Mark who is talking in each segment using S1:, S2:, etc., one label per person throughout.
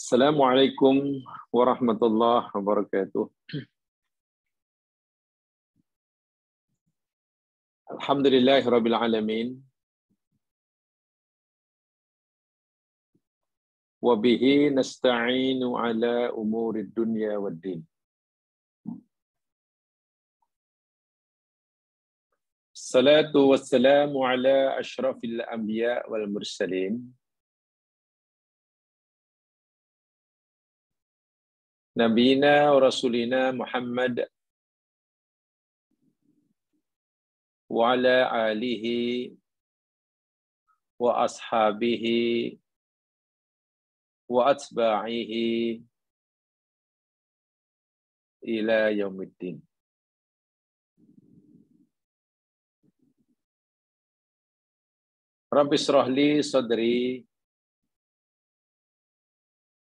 S1: Assalamualaikum warahmatullahi wabarakatuh. Alhamdulillahirabbil alamin. Wa bihi nasta'inu ala umurid dunya waddin. Salatu wassalamu ala asyrafil anbiya wal mursalin. Nabiyina wa rasulina Muhammad wa ala alihi wa ashabihi wa atba'ihi ila yaumiddin. Rabbi shrah li sadri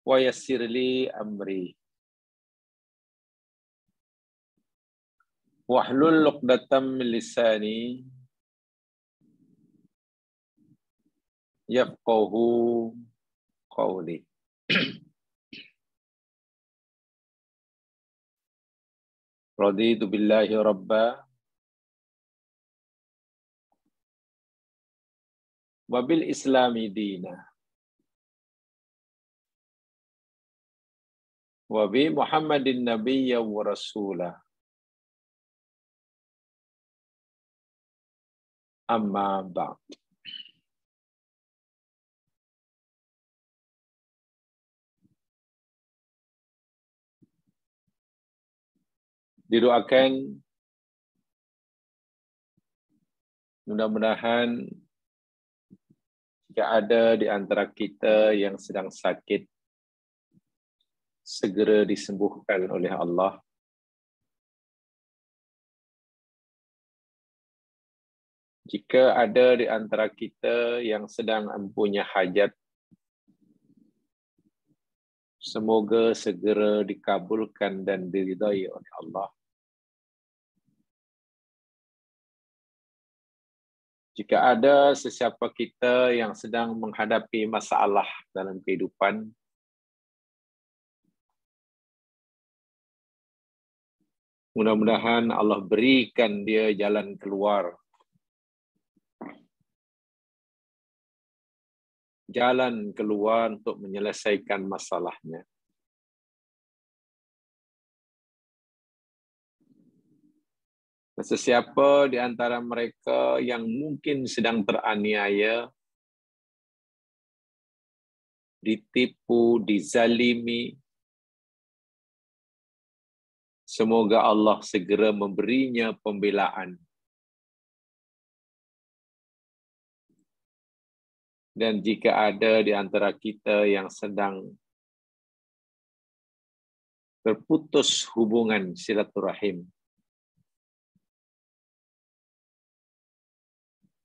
S1: wa yassir li amri. Wahlul 'uqdatam min lisani yafqahu qawli. Raditu billahi rabba wa bil islami dina wa bi Muhammadin nabiyya wa rasulah. Amma ba'd. Didoakan mudah-mudahan jika ada di antara kita yang sedang sakit segera disembuhkan oleh Allah. Jika ada di antara kita yang sedang mempunyai hajat, semoga segera dikabulkan dan diridai oleh Allah. Jika ada sesiapa kita yang sedang menghadapi masalah dalam kehidupan, mudah-mudahan Allah berikan dia jalan keluar. Jalan keluar untuk menyelesaikan masalahnya. Sesiapa di antara mereka yang mungkin sedang teraniaya, ditipu, dizalimi, semoga Allah segera memberinya pembelaan. Dan jika ada di antara kita yang sedang terputus hubungan silaturahim,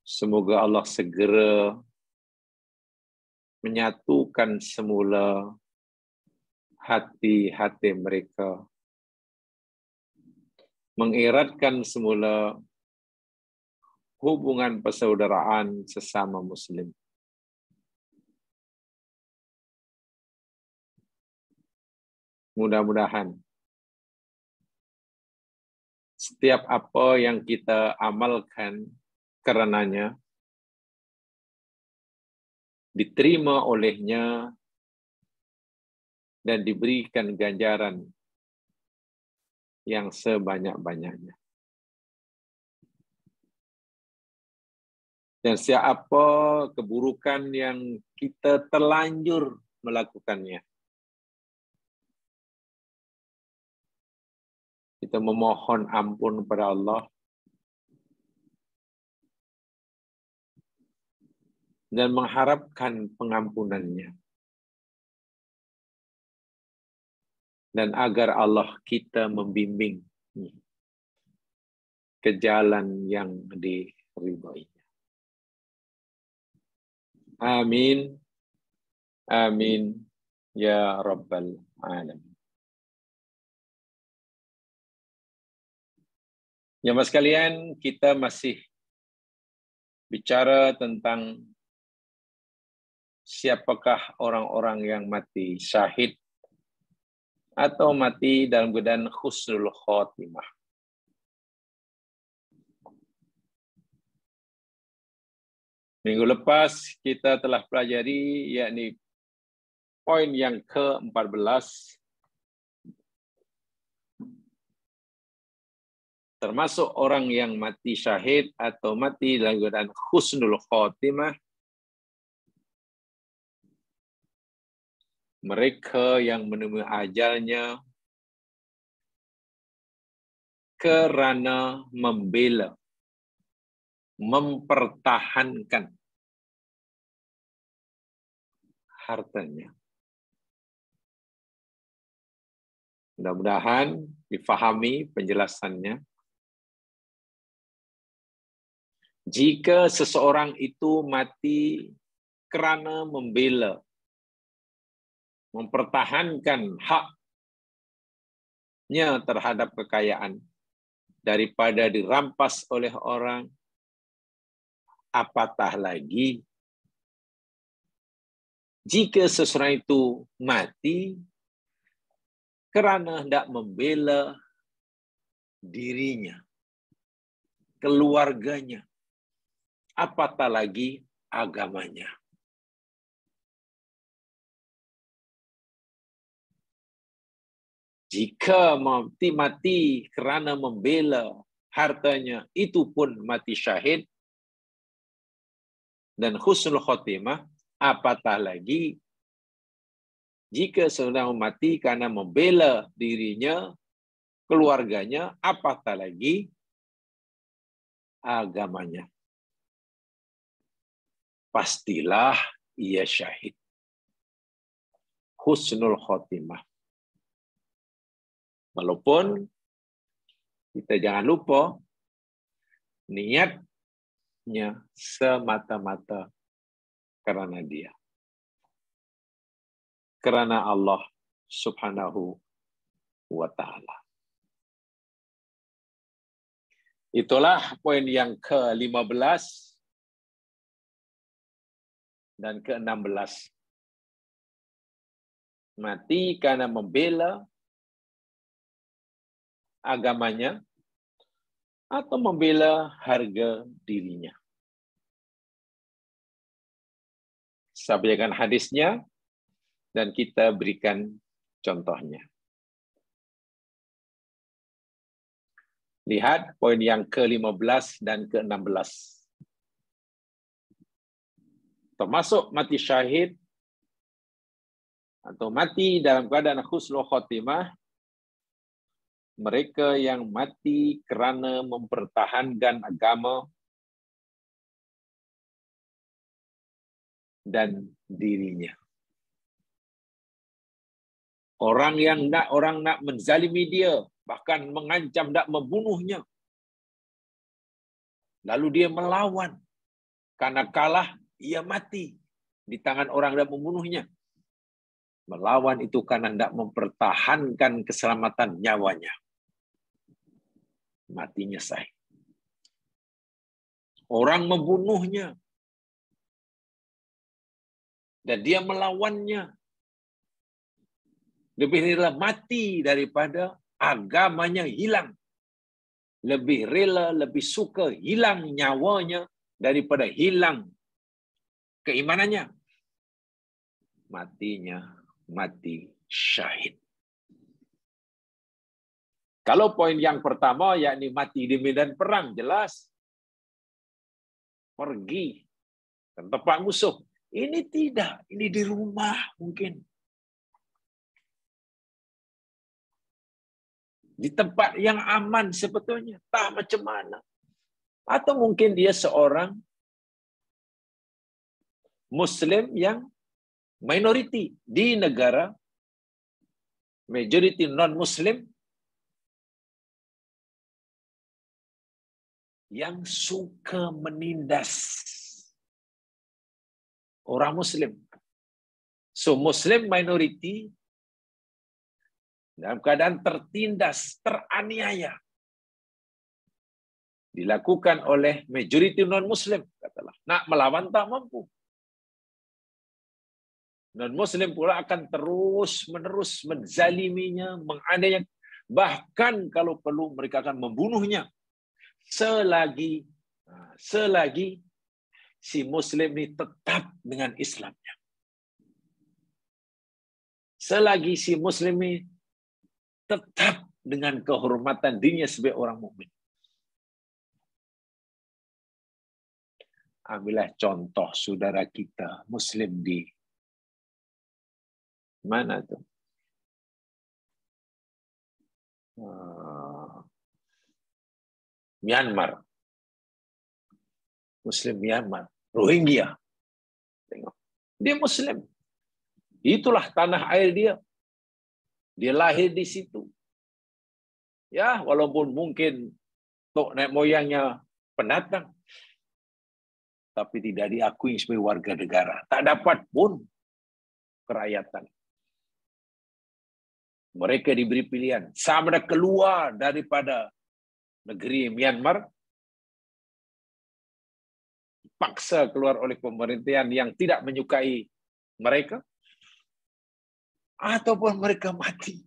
S1: semoga Allah segera menyatukan semula hati-hati mereka, mengeratkan semula hubungan persaudaraan sesama Muslim. Mudah-mudahan setiap apa yang kita amalkan karenanya diterima olehnya dan diberikan ganjaran yang sebanyak-banyaknya. Dan siapa keburukan yang kita terlanjur melakukannya, kita memohon ampun kepada Allah dan mengharapkan pengampunannya. Dan agar Allah kita membimbing ke jalan yang diridhoinya. Amin. Amin. Ya Rabbal Alamin. Jemaah sekalian, kita masih bicara tentang siapakah orang-orang yang mati syahid atau mati dalam keadaan husnul khotimah. Minggu lepas kita telah pelajari yakni poin yang ke-14, termasuk orang yang mati syahid atau mati dalam keadaan husnul khotimah, mereka yang menemui ajalnya kerana membela, mempertahankan hartanya. Mudah-mudahan difahami penjelasannya. Jika seseorang itu mati kerana membela, mempertahankan haknya terhadap kekayaan daripada dirampas oleh orang, apatah lagi jika seseorang itu mati kerana hendak membela dirinya, keluarganya, apatah lagi agamanya. Jika mati kerana membela hartanya, itu pun mati syahid dan husnul khotimah, apatah lagi jika seorang mati karena membela dirinya, keluarganya, apatah lagi agamanya. Pastilah ia syahid. Husnul khotimah. Walaupun kita jangan lupa niatnya semata-mata karena dia. Kerana Allah Subhanahu wa ta'ala. Itulah poin yang ke-15 dan ke-16. Mati karena membela agamanya atau membela harga dirinya. Saya bacakan hadisnya dan kita berikan contohnya. Lihat poin yang ke-15 dan ke-16. Termasuk mati syahid atau mati dalam keadaan husnul khotimah, mereka yang mati kerana mempertahankan agama dan dirinya. Orang nak menzalimi dia, bahkan mengancam nak membunuhnya. Lalu dia melawan. Karena kalah, ia mati di tangan orang yang membunuhnya. Melawan itu karena hendak mempertahankan keselamatan nyawanya. Matinya syahid. Orang membunuhnya. Dan dia melawannya. Lebih rela mati daripada agamanya hilang. Lebih rela, lebih suka hilang nyawanya daripada hilang keimanannya. Matinya mati syahid. Kalau poin yang pertama, yakni mati di medan perang, jelas. Pergi ke tempat musuh. Ini tidak, ini di rumah mungkin. Di tempat yang aman sebetulnya. Tak macam mana. Atau mungkin dia seorang Muslim yang minoriti di negara, majority non-Muslim, yang suka menindas orang Muslim. So Muslim minority dalam keadaan tertindas, teraniaya, dilakukan oleh majority non-Muslim, katalah. Nak melawan tak mampu. Non-Muslim pula akan terus-menerus menzaliminya, menganiaya, bahkan kalau perlu mereka akan membunuhnya selagi si Muslim ini tetap dengan Islamnya. Selagi si Muslim ini tetap dengan kehormatan dirinya sebagai orang mukmin. Ambillah contoh saudara kita Muslim di mana tuh? Myanmar. Muslim Myanmar. Rohingya. Tengok. Dia Muslim. Itulah tanah air dia. Dia lahir di situ. Ya, walaupun mungkin tok nenek moyangnya pendatang, tapi tidak diakui sebagai warga negara. Tak dapat pun kerakyatan. Mereka diberi pilihan. Sama ada keluar daripada negeri Myanmar, paksa keluar oleh pemerintahan yang tidak menyukai mereka, ataupun mereka mati,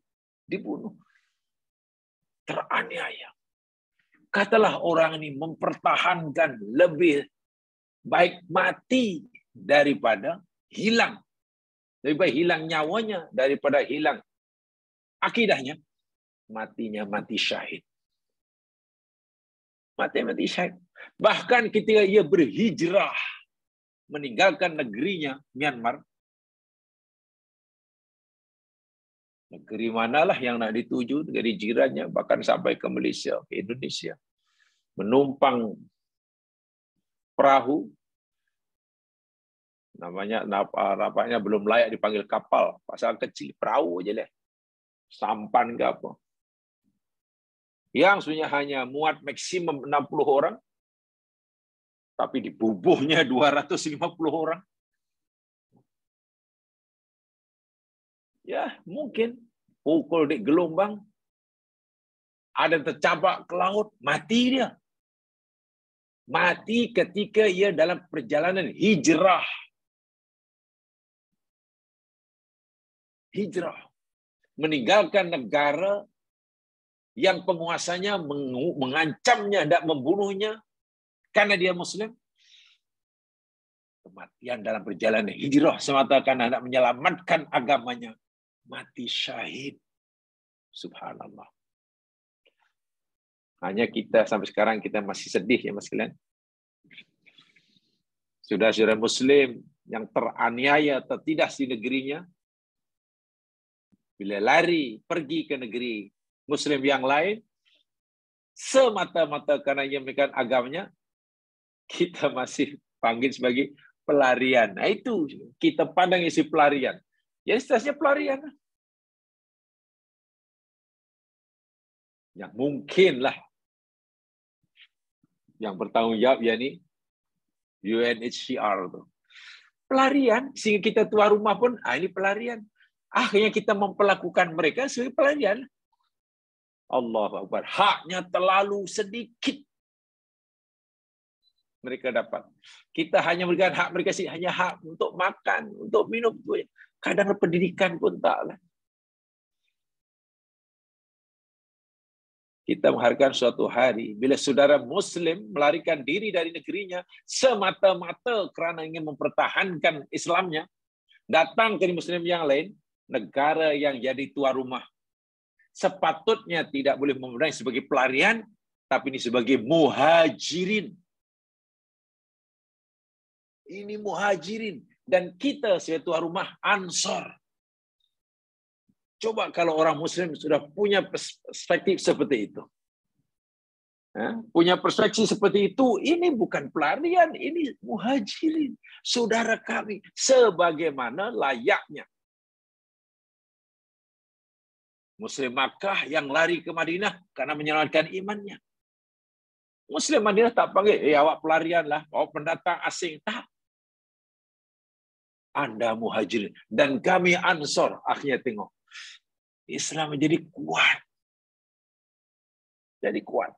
S1: dibunuh, teraniaya. Katalah orang ini mempertahankan lebih baik mati daripada hilang. Lebih baik hilang nyawanya daripada hilang akidahnya. Matinya mati syahid. Mati syahid. Bahkan ketika ia berhijrah meninggalkan negerinya Myanmar, negeri manalah yang nak dituju, negeri jirannya, bahkan sampai ke Malaysia, ke Indonesia, menumpang perahu, napaknya belum layak dipanggil kapal, pasal kecil, perahu aja lah, sampan ke apa. Yang sebenarnya hanya muat maksimum 60 orang, tapi dibubuhnya 250 orang. Ya, mungkin pukul di gelombang, ada yang tercabak ke laut, mati dia. Mati ketika ia dalam perjalanan hijrah. Hijrah. Meninggalkan negara yang penguasanya mengancamnya dan membunuhnya karena dia Muslim. Kematian dalam perjalanan hijrah semata karena hendak menyelamatkan agamanya. Mati syahid. Subhanallah. Hanya kita sampai sekarang kita masih sedih ya mas kalian. Saudara-saudara Muslim yang teraniaya, tertindas di negerinya, bila lari pergi ke negeri Muslim yang lain, semata-mata karena ia memegang agamanya, kita masih panggil sebagai pelarian. Nah itu kita pandang isi pelarian. Ya statusnya pelarian. Yang mungkin lah yang bertanggung jawab yakni UNHCR tuh. Pelarian sehingga kita keluar rumah pun ini pelarian. Akhirnya kita memperlakukan mereka sebagai pelarian. Allahu Akbar. Haknya terlalu sedikit mereka dapat. Kita hanya memberikan hak mereka sih hanya hak untuk makan, untuk minum. Kadang pendidikan pun taklah. Kita mengharapkan suatu hari bila saudara Muslim melarikan diri dari negerinya semata-mata kerana ingin mempertahankan Islamnya, datang ke Muslim yang lain, negara yang jadi tuan rumah, sepatutnya tidak boleh memandang sebagai pelarian, tapi ini sebagai muhajirin. Ini muhajirin. Dan kita sebagai tuan rumah Ansor. Coba kalau orang Muslim sudah punya perspektif seperti itu. Punya perspektif seperti itu, ini bukan pelarian, ini muhajirin. Saudara kami, sebagaimana layaknya Muslim Makkah yang lari ke Madinah karena menyelamatkan imannya. Muslim Madinah tak panggil, awak pelarian lah, awak pendatang asing. Tak. Anda muhajirin. Dan kami Ansor. Akhirnya tengok. Islam menjadi kuat. Jadi kuat.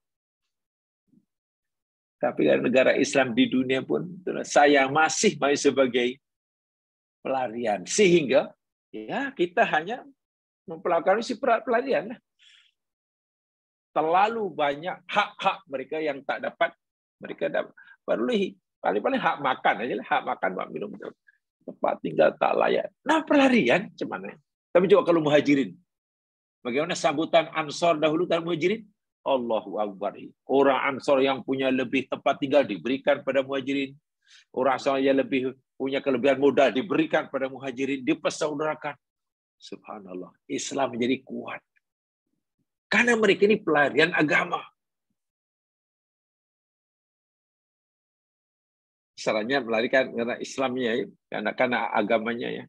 S1: Tapi negara Islam di dunia pun, saya masih sebagai pelarian. Sehingga ya kita hanya mempelajari si pelarian. Terlalu banyak hak-hak mereka yang tak dapat mereka dapat perolehi. Paling-paling hak makan aja lah, hak makan, hak minum, tempat tinggal tak layak. Nah, pelarian macam mana? Tapi coba kalau muhajirin, bagaimana sambutan Ansor dahulu dan muhajirin? Allahu Akbar. Orang Ansor yang punya lebih tempat tinggal diberikan pada muhajirin. Orang Ansor yang lebih punya kelebihan modal diberikan pada muhajirin, dipersaudarakan. Subhanallah, Islam menjadi kuat. Karena mereka ini pelarian agama. Salahnya melarikan karena Islamnya, ya, karena agamanya ya.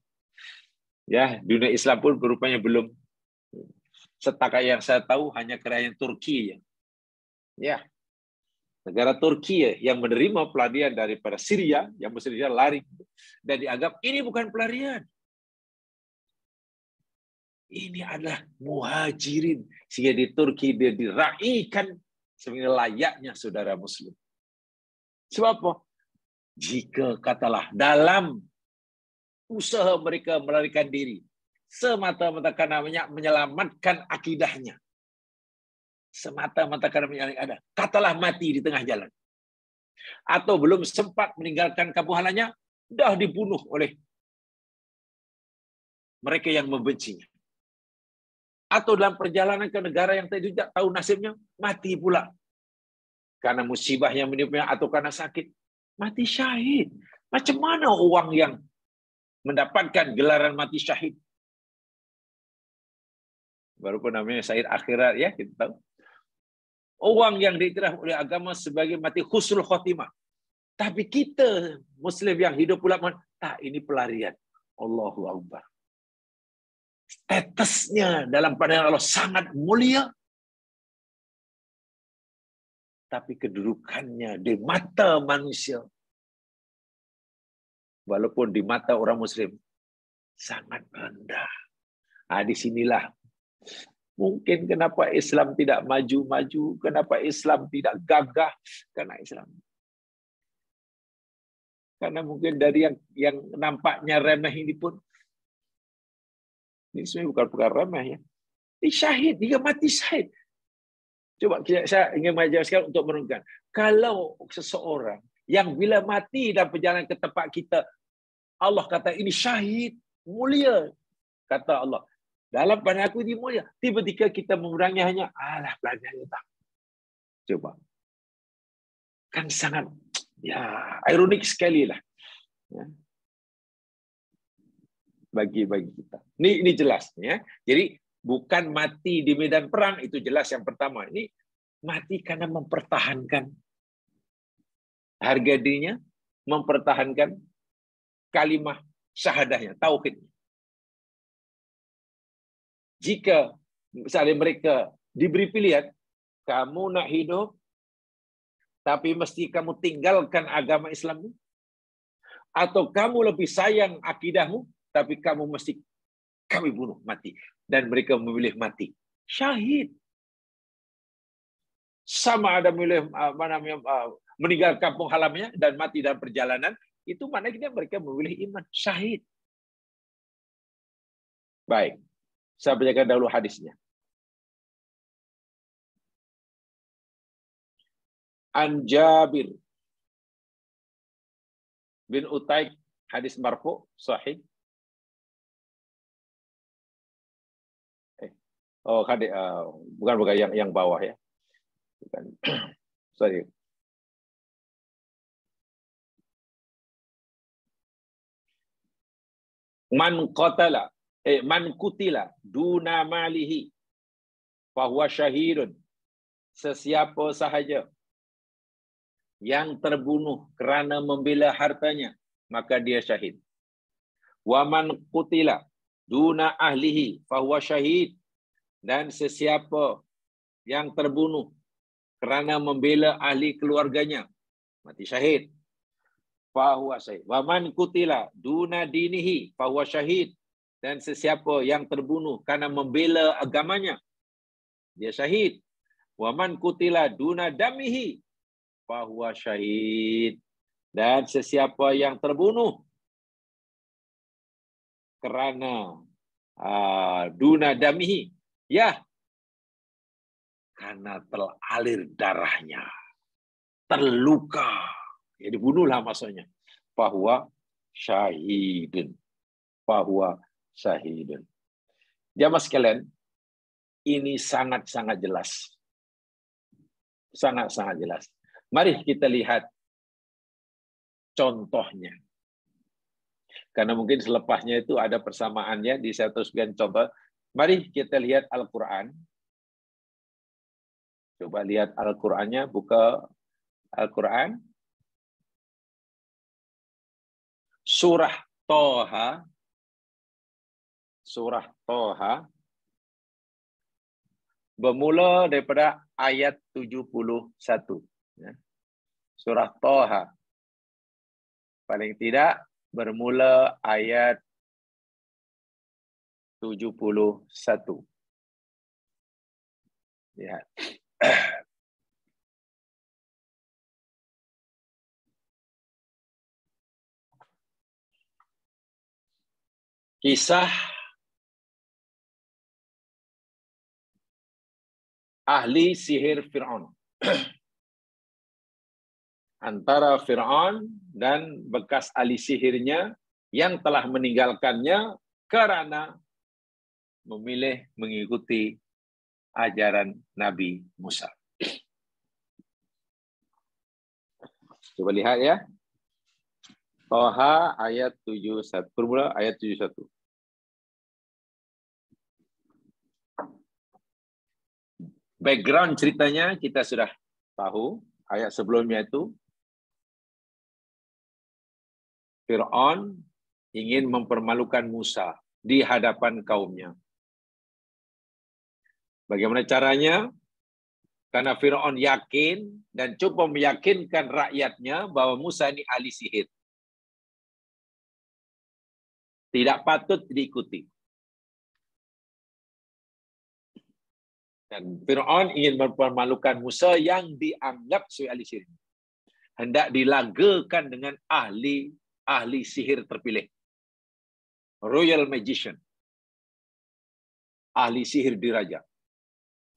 S1: Ya, dunia Islam pun berupanya belum. Setakat yang saya tahu hanya kerajaan Turki ya. Negara Turki yang menerima pelarian daripada Syria, yang Syria lari dan dianggap ini bukan pelarian. Ini adalah muhajirin. Sehingga di Turki dia diraikan sebagai layaknya saudara muslim. Sebab apa? Jika katalah dalam usaha mereka melarikan diri, semata-mata karena menyelamatkan akidahnya, semata-mata karena menyelamatkan, katalah mati di tengah jalan, atau belum sempat meninggalkan kampung halamannya, dah dibunuh oleh mereka yang membencinya. Atau dalam perjalanan ke negara yang tidak tahu nasibnya, mati pula. Karena musibah yang menimpa atau karena sakit, mati syahid. Macam mana orang yang mendapatkan gelaran mati syahid? Baru pun namanya syahid akhirat ya, kita tahu. Orang yang diiktiraf oleh agama sebagai mati husnul khotimah. Tapi kita muslim yang hidup pula, tak, ini pelarian. Allahu Akbar. Statusnya dalam pandangan Allah sangat mulia, tapi kedudukannya di mata manusia, walaupun di mata orang muslim, sangat rendah. Nah, disinilah mungkin kenapa Islam tidak maju-maju, kenapa Islam tidak gagah, karena mungkin dari yang nampaknya remeh ini pun, ini sebenarnya bukan perkara remeh ya. Ini syahid, dia mati syahid. Coba saya ingin mengajarkan untuk menunjukkan. Kalau seseorang yang bila mati dan perjalanan ke tempat kita, Allah kata ini syahid, mulia. Kata Allah, dalam pandangan aku ini mulia. Tiba-tiba kita mengurangi hanya, alah pelajari tak. Coba. Kan sangat, ya, ironik sekali lah. Ya. Bagi kita. Ini jelas. Ya. Jadi, bukan mati di medan perang, itu jelas yang pertama. Ini mati karena mempertahankan harga dirinya, mempertahankan kalimah syahadahnya, tauhidnya. Jika misalnya mereka diberi pilihan, kamu nak hidup, tapi mesti kamu tinggalkan agama Islammu, atau kamu lebih sayang akidahmu, tapi kamu mesti kami bunuh, mati. Dan mereka memilih mati. Syahid. Sama ada memilih meninggal kampung halamannya dan mati dalam perjalanan, itu maknanya mereka memilih iman. Syahid. Baik. Saya bacakan dahulu hadisnya. An Jabir bin Utaik, hadis marfu, sahih. Oh, hadis, bukan yang bawah ya. Bukan. Sorry. Man kutila duna malihi fahuwa syahidun. Sesiapa sahaja yang terbunuh kerana membela hartanya, maka dia syahid. Wa man kutila duna ahlihi fahuwa syahid. Dan sesiapa yang terbunuh kerana membela ahli keluarganya, mati syahid. Fahuwa syahid. Wa man kutila duna dinihi fahuwa syahid. Dan sesiapa yang terbunuh karena membela agamanya, dia syahid. Wa man kutila duna damihi fahuwa syahid. Dan sesiapa yang terbunuh kerana duna damihi. Ya, karena teralir darahnya. Terluka. Ya, dibunuhlah maksudnya. Bahwa syahidun. Bahwa syahidun. Jamaah sekalian, ini sangat-sangat jelas. Sangat-sangat jelas. Mari kita lihat contohnya. Karena mungkin selepasnya itu ada persamaannya, di saya teruskan contoh. Mari kita lihat Al-Quran. Coba lihat Al-Qurannya, buka Al-Quran. Surah Toha. Surah Toha. Bermula daripada ayat 71. Surah Toha. Paling tidak, bermula ayat 71. Lihat. Kisah ahli sihir Fir'aun. Antara Fir'aun dan bekas ahli sihirnya yang telah meninggalkannya kerana memilih mengikuti ajaran Nabi Musa. Coba lihat ya. Toha ayat 71. Bermula ayat 71. Background ceritanya kita sudah tahu. Ayat sebelumnya itu Fir'aun ingin mempermalukan Musa di hadapan kaumnya. Bagaimana caranya? Karena Fir'aun yakin dan coba meyakinkan rakyatnya bahwa Musa ini ahli sihir. Tidak patut diikuti. Dan Fir'aun ingin mempermalukan Musa yang dianggap sebagai ahli sihir. Hendak dilagakan dengan ahli sihir terpilih. Royal Magician. Ahli sihir diraja.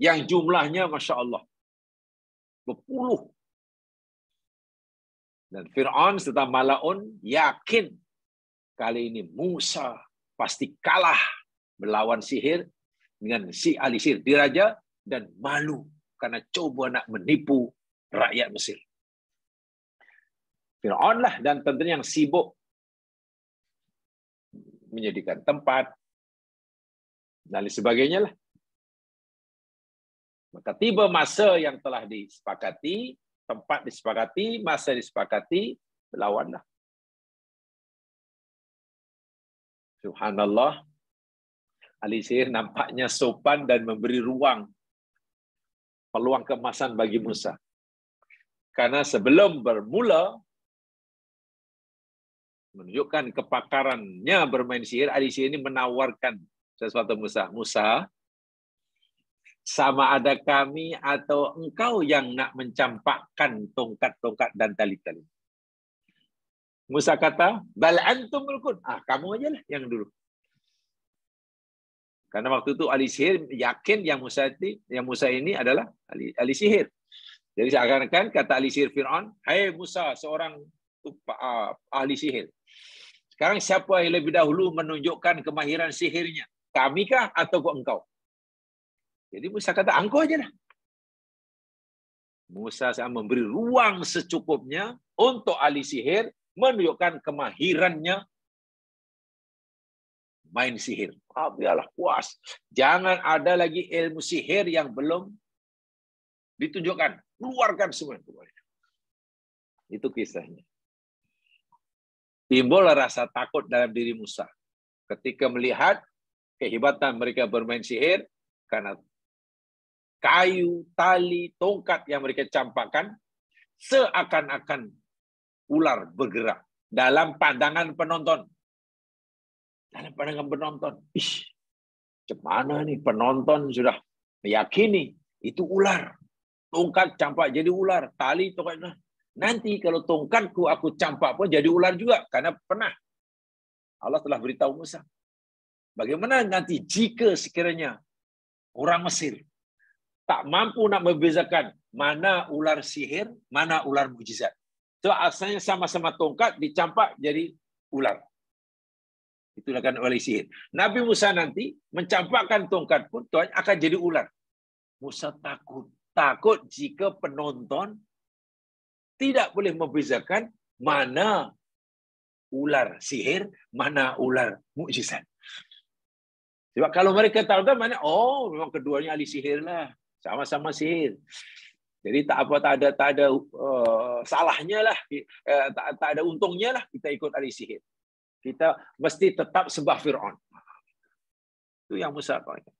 S1: Yang jumlahnya Masya Allah. Berpuluh. Dan Fir'aun serta Mala'un yakin kali ini Musa pasti kalah melawan sihir dengan si ahli sihir diraja dan malu karena coba nak menipu rakyat Mesir. Fir'aun lah dan tentunya yang sibuk menyediakan tempat dan sebagainya lah. Maka tiba masa yang telah disepakati, tempat disepakati, masa disepakati, berlawanlah. Subhanallah, ahli sihir nampaknya sopan dan memberi peluang keemasan bagi Musa. Karena sebelum bermula menunjukkan kepakarannya bermain sihir, ahli sihir ini menawarkan sesuatu Musa. Musa, sama ada kami atau engkau yang nak mencampakkan tongkat-tongkat dan tali-tali. Musa kata, bal antum mulkun. Kamu aja lah yang dulu. Karena waktu itu ahli sihir yakin yang Musa ini adalah ahli sihir. Jadi seakan-akan kata ahli sihir Fir'aun, hai Musa, seorang ahli sihir. Sekarang siapa yang lebih dahulu menunjukkan kemahiran sihirnya? Kami kah atau engkau? Jadi Musa kata, engkau aja lah. Musa sangat memberi ruang secukupnya untuk ahli sihir menunjukkan kemahirannya main sihir. Biarlah puas. Jangan ada lagi ilmu sihir yang belum ditunjukkan. Keluarkan semua. Itu kisahnya. Timbul rasa takut dalam diri Musa ketika melihat kehebatan mereka bermain sihir karena kayu, tali, tongkat yang mereka campakkan seakan-akan ular bergerak dalam pandangan penonton. Dalam pandangan penonton. Macam mana nih penonton sudah meyakini itu ular. Tongkat campak jadi ular, tali tongkat. Nanti kalau tongkatku aku campak pun jadi ular juga. Karena pernah Allah telah beritahu Musa. Bagaimana nanti jika sekiranya orang Mesir tak mampu nak membezakan mana ular sihir, mana ular mukjizat. So asalnya sama-sama tongkat dicampak jadi ular. Itulah kan oleh sihir. Nabi Musa nanti mencampakkan tongkat pun Tuhan akan jadi ular. Musa takut. Takut jika penonton tidak boleh membezakan mana ular sihir, mana ular mukjizat. Sebab kalau mereka tahu kan mana, oh memang keduanya ahli sihir lah. Sama-sama sihir. Jadi tak ada salahnya lah, tak ada untungnya lah kita ikut ahli sihir. Kita mesti tetap sembah Fir'aun. Itu yang Musa katakan.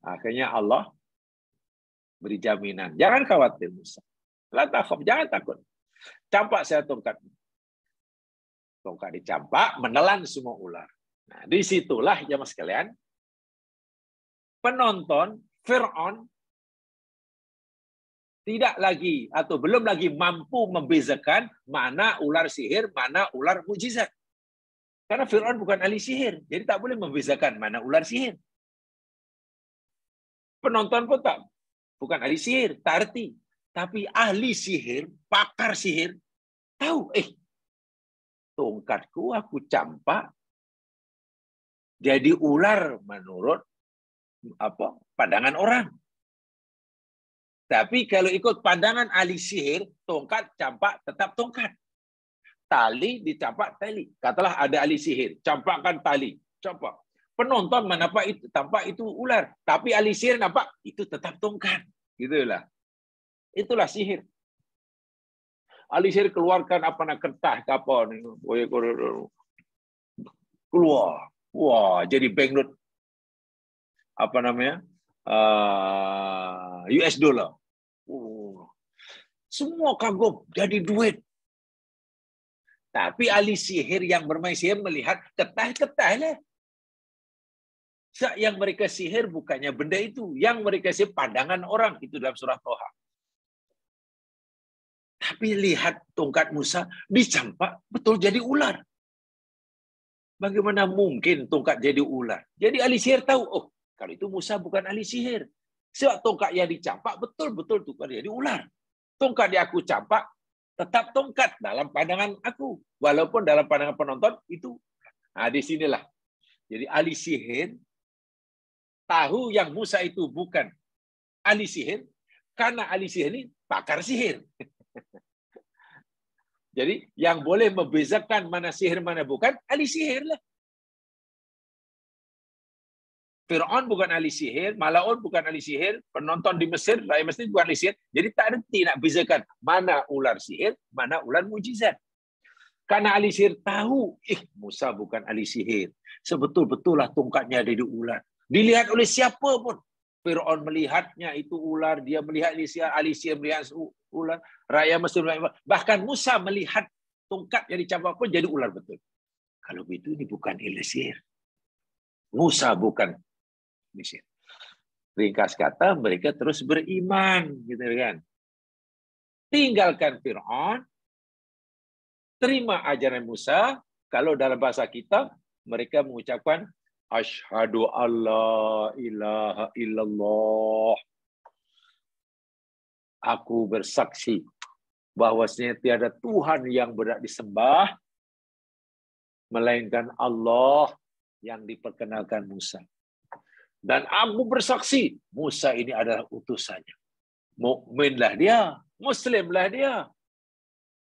S1: Akhirnya Allah beri jaminan. Jangan khawatir Musa. La takhaf, jangan takut. Campak saya tongkat. Tongkat dicampak, menelan semua ular. Nah, disitulah jemaah sekalian, penonton Fir'aun tidak lagi atau belum lagi mampu membezakan mana ular sihir, mana ular mukjizat. Karena Fir'aun bukan ahli sihir, jadi tak boleh membezakan mana ular sihir. Penonton pun tak, bukan ahli sihir, tak arti. Tapi ahli sihir, pakar sihir, tahu, tongkatku aku campak jadi ular menurut pandangan orang. Tapi kalau ikut pandangan ahli sihir, tongkat campak tetap tongkat. Tali dicampak tali. Katalah ada ahli sihir, campakkan tali, campak. Penonton nampak itu tampak itu ular, tapi ahli sihir nampak itu tetap tongkat. Gitulah. Itulah sihir. Ahli sihir keluarkan kertas kapal ni, keluar. Wah, jadi banknote US dollar. Semua kagum jadi duit. Tapi ahli sihir yang bermain sihir melihat ketah-ketah lah. Yang mereka sihir bukannya benda itu. Yang mereka sihir pandangan orang. Itu dalam surah Toha. Tapi lihat tongkat Musa dicampak betul jadi ular. Bagaimana mungkin tongkat jadi ular? Jadi ahli sihir tahu, oh kalau itu Musa bukan ahli sihir. Sebab tongkat yang dicampak betul-betul tongkat jadi ular. Tongkat yang aku campak tetap tongkat dalam pandangan aku. Walaupun dalam pandangan penonton itu. Nah, di sinilah. Jadi ahli sihir tahu yang Musa itu bukan ahli sihir. Karena ahli sihir ini pakar sihir. Jadi yang boleh membezakan mana sihir mana bukan, ahli sihir lah. Fir'aun bukan ahli sihir, Malaun bukan ahli sihir, penonton di Mesir, rakyat Mesir bukan ahli sihir. Jadi tak reti nak bezakan mana ular sihir, mana ular mukjizat. Karena ahli sihir tahu, Musa bukan ahli sihir. Sebetul-betullah tongkatnya ada di ular. Dilihat oleh siapa pun. Fir'aun melihatnya itu ular, dia melihat ahli sihir melihat ular, rakyat Mesir melihat, bahkan Musa melihat tongkat yang dicampak pun jadi ular betul. Kalau begitu ini bukan ahli sihir. Musa bukan ahli sihir. Ringkas kata mereka terus beriman, gitu kan. Tinggalkan Fir'aun, terima ajaran Musa. Kalau dalam bahasa kita mereka mengucapkan Asyhadu alla ilaha illallah. Aku bersaksi bahwasanya tiada Tuhan yang berhak disembah melainkan Allah yang diperkenalkan Musa. Dan aku bersaksi Musa ini adalah utusannya. Mukminlah dia, muslimlah dia.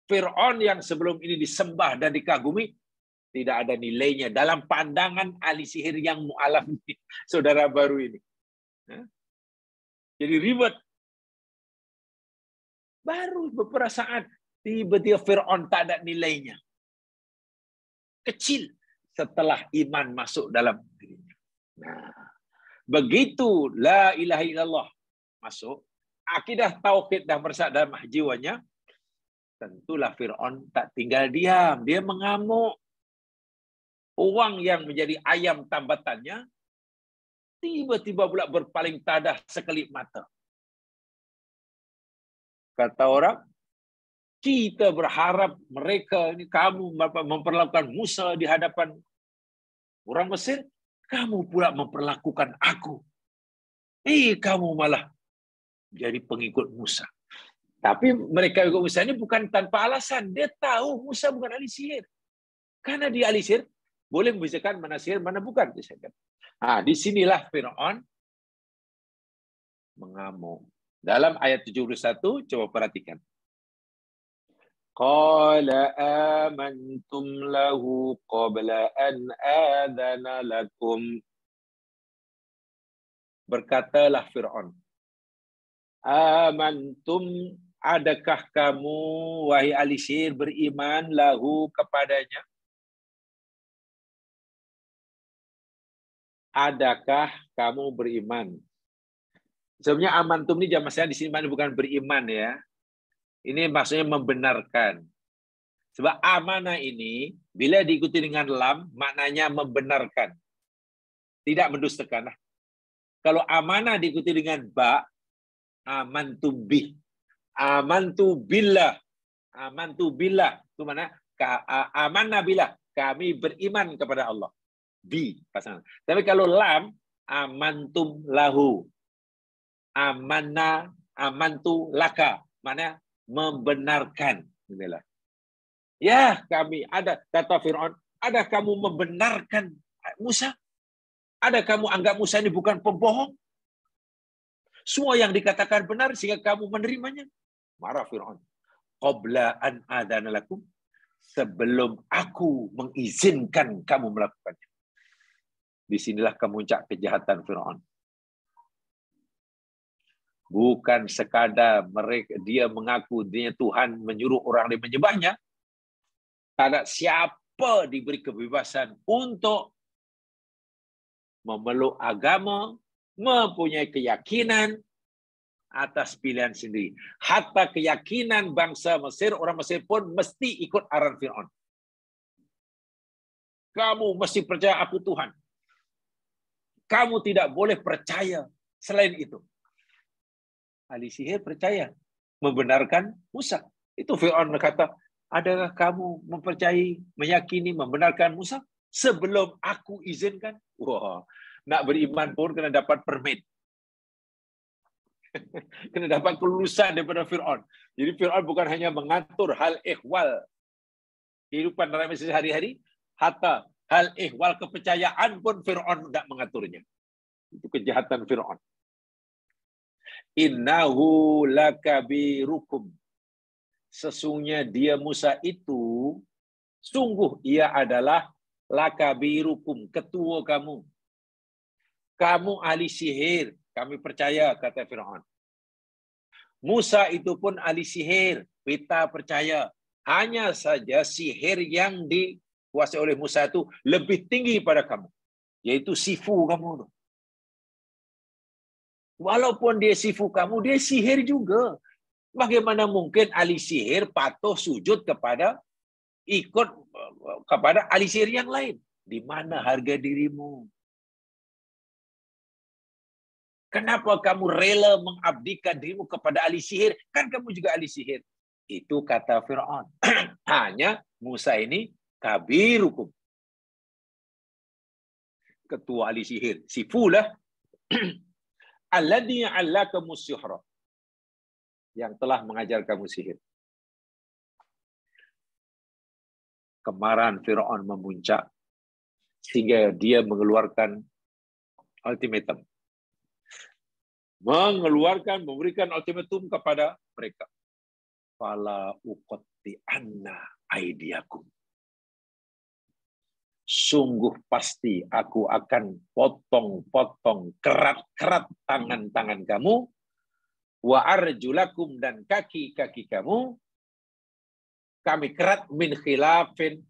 S1: Fir'aun yang sebelum ini disembah dan dikagumi tidak ada nilainya dalam pandangan ahli sihir yang mu'alaf ini, saudara baru ini. Jadi ribet. Baru beberapa saat, tiba-tiba Fir'aun tak ada nilainya. Kecil setelah iman masuk dalam dirinya. Nah, begitu la ilaha illallah masuk, akidah tauhid dah meresap dalam jiwanya, tentulah Fir'aun tak tinggal diam. Dia mengamuk. Orang yang menjadi ayam tambatannya, tiba-tiba pula berpaling tadah sekelip mata. Kata orang, kita berharap mereka ini, kamu memperlakukan Musa di hadapan orang Mesir, kamu pula memperlakukan aku. Kamu malah jadi pengikut Musa. Tapi mereka ikut Musa ini bukan tanpa alasan. Dia tahu Musa bukan ahli sihir. Karena dia ahli sihir, boleh membezakan mana sihir, mana bukan. Disinilah Fir'aun mengamuk. Dalam ayat 71, coba perhatikan. Qala amantum lahu qabla an adana lakum. Berkatalah Fir'aun, amantum, adakah kamu, wahai ahli sihir, beriman lahu kepadanya? Adakah kamu beriman? Sebenarnya amantum ini jamaah saya di sini bukan beriman ya. Ini maksudnya membenarkan. Sebab amanah ini bila diikuti dengan lam maknanya membenarkan. Tidak mendustakan. Kalau amanah diikuti dengan ba, amantu bih. Amantu billah. Amantu billah. Itu mana? Amanah billah. Kami beriman kepada Allah. Bi pasangan. Tapi kalau lam, amantum lahu. Amanna, amantu laka. Mana? Membenarkan. Inilah. Ya, kami ada, kata Fir'aun, ada kamu membenarkan Musa? Ada kamu anggap Musa ini bukan pembohong? Semua yang dikatakan benar sehingga kamu menerimanya? Marah Fir'aun. Qabla an adana lakum, sebelum aku mengizinkan kamu melakukannya. Disinilah kemuncak kejahatan Fir'aun. Bukan sekadar dia mengaku dia Tuhan, menyuruh orang lain menyembahnya. Tak siapa diberi kebebasan untuk memeluk agama, mempunyai keyakinan atas pilihan sendiri. Hatta keyakinan bangsa Mesir, orang Mesir pun mesti ikut arahan Fir'aun. Kamu mesti percaya aku Tuhan. Kamu tidak boleh percaya selain itu. Ahli sihir percaya, membenarkan Musa. Itu Fir'aun kata, adakah kamu mempercayai, meyakini, membenarkan Musa sebelum aku izinkan? Wah, nak beriman pun kena dapat permit. Kena dapat kelulusan daripada Fir'aun. Jadi Fir'aun bukan hanya mengatur hal ihwal kehidupan dalam sehari-hari, hatta hal ihwal kepercayaan pun Fir'aun tidak mengaturnya. Itu kejahatan Fir'aun. Innahu lakabirukum. Sesungguhnya dia Musa itu, sungguh ia adalah lakabirukum, ketua kamu. Kamu ahli sihir, kami percaya, kata Fir'aun. Musa itu pun ahli sihir, kita percaya. Hanya saja sihir yang dikuasai oleh Musa itu lebih tinggi pada kamu, yaitu sifu kamu. Walaupun dia sifu kamu, dia sihir juga. Bagaimana mungkin ahli sihir patuh sujud ikut kepada ahli sihir yang lain? Di mana harga dirimu? Kenapa kamu rela mengabdikan dirimu kepada ahli sihir? Kan kamu juga ahli sihir. Itu kata Fir'aun. Hanya Musa ini kabirukum. Ketua ahli sihir. Sifulah. Alladhi 'allakamus sihra. Yang telah mengajar kamu sihir. Kemarahan Fir'aun memuncak sehingga dia mengeluarkan ultimatum. Memberikan ultimatum kepada mereka. Fala uqatti'anna aydiyakum. Sungguh pasti aku akan potong-potong kerat-kerat tangan-tangan kamu, wa arjulakum, dan kaki-kaki kamu, kami kerat min khilafin,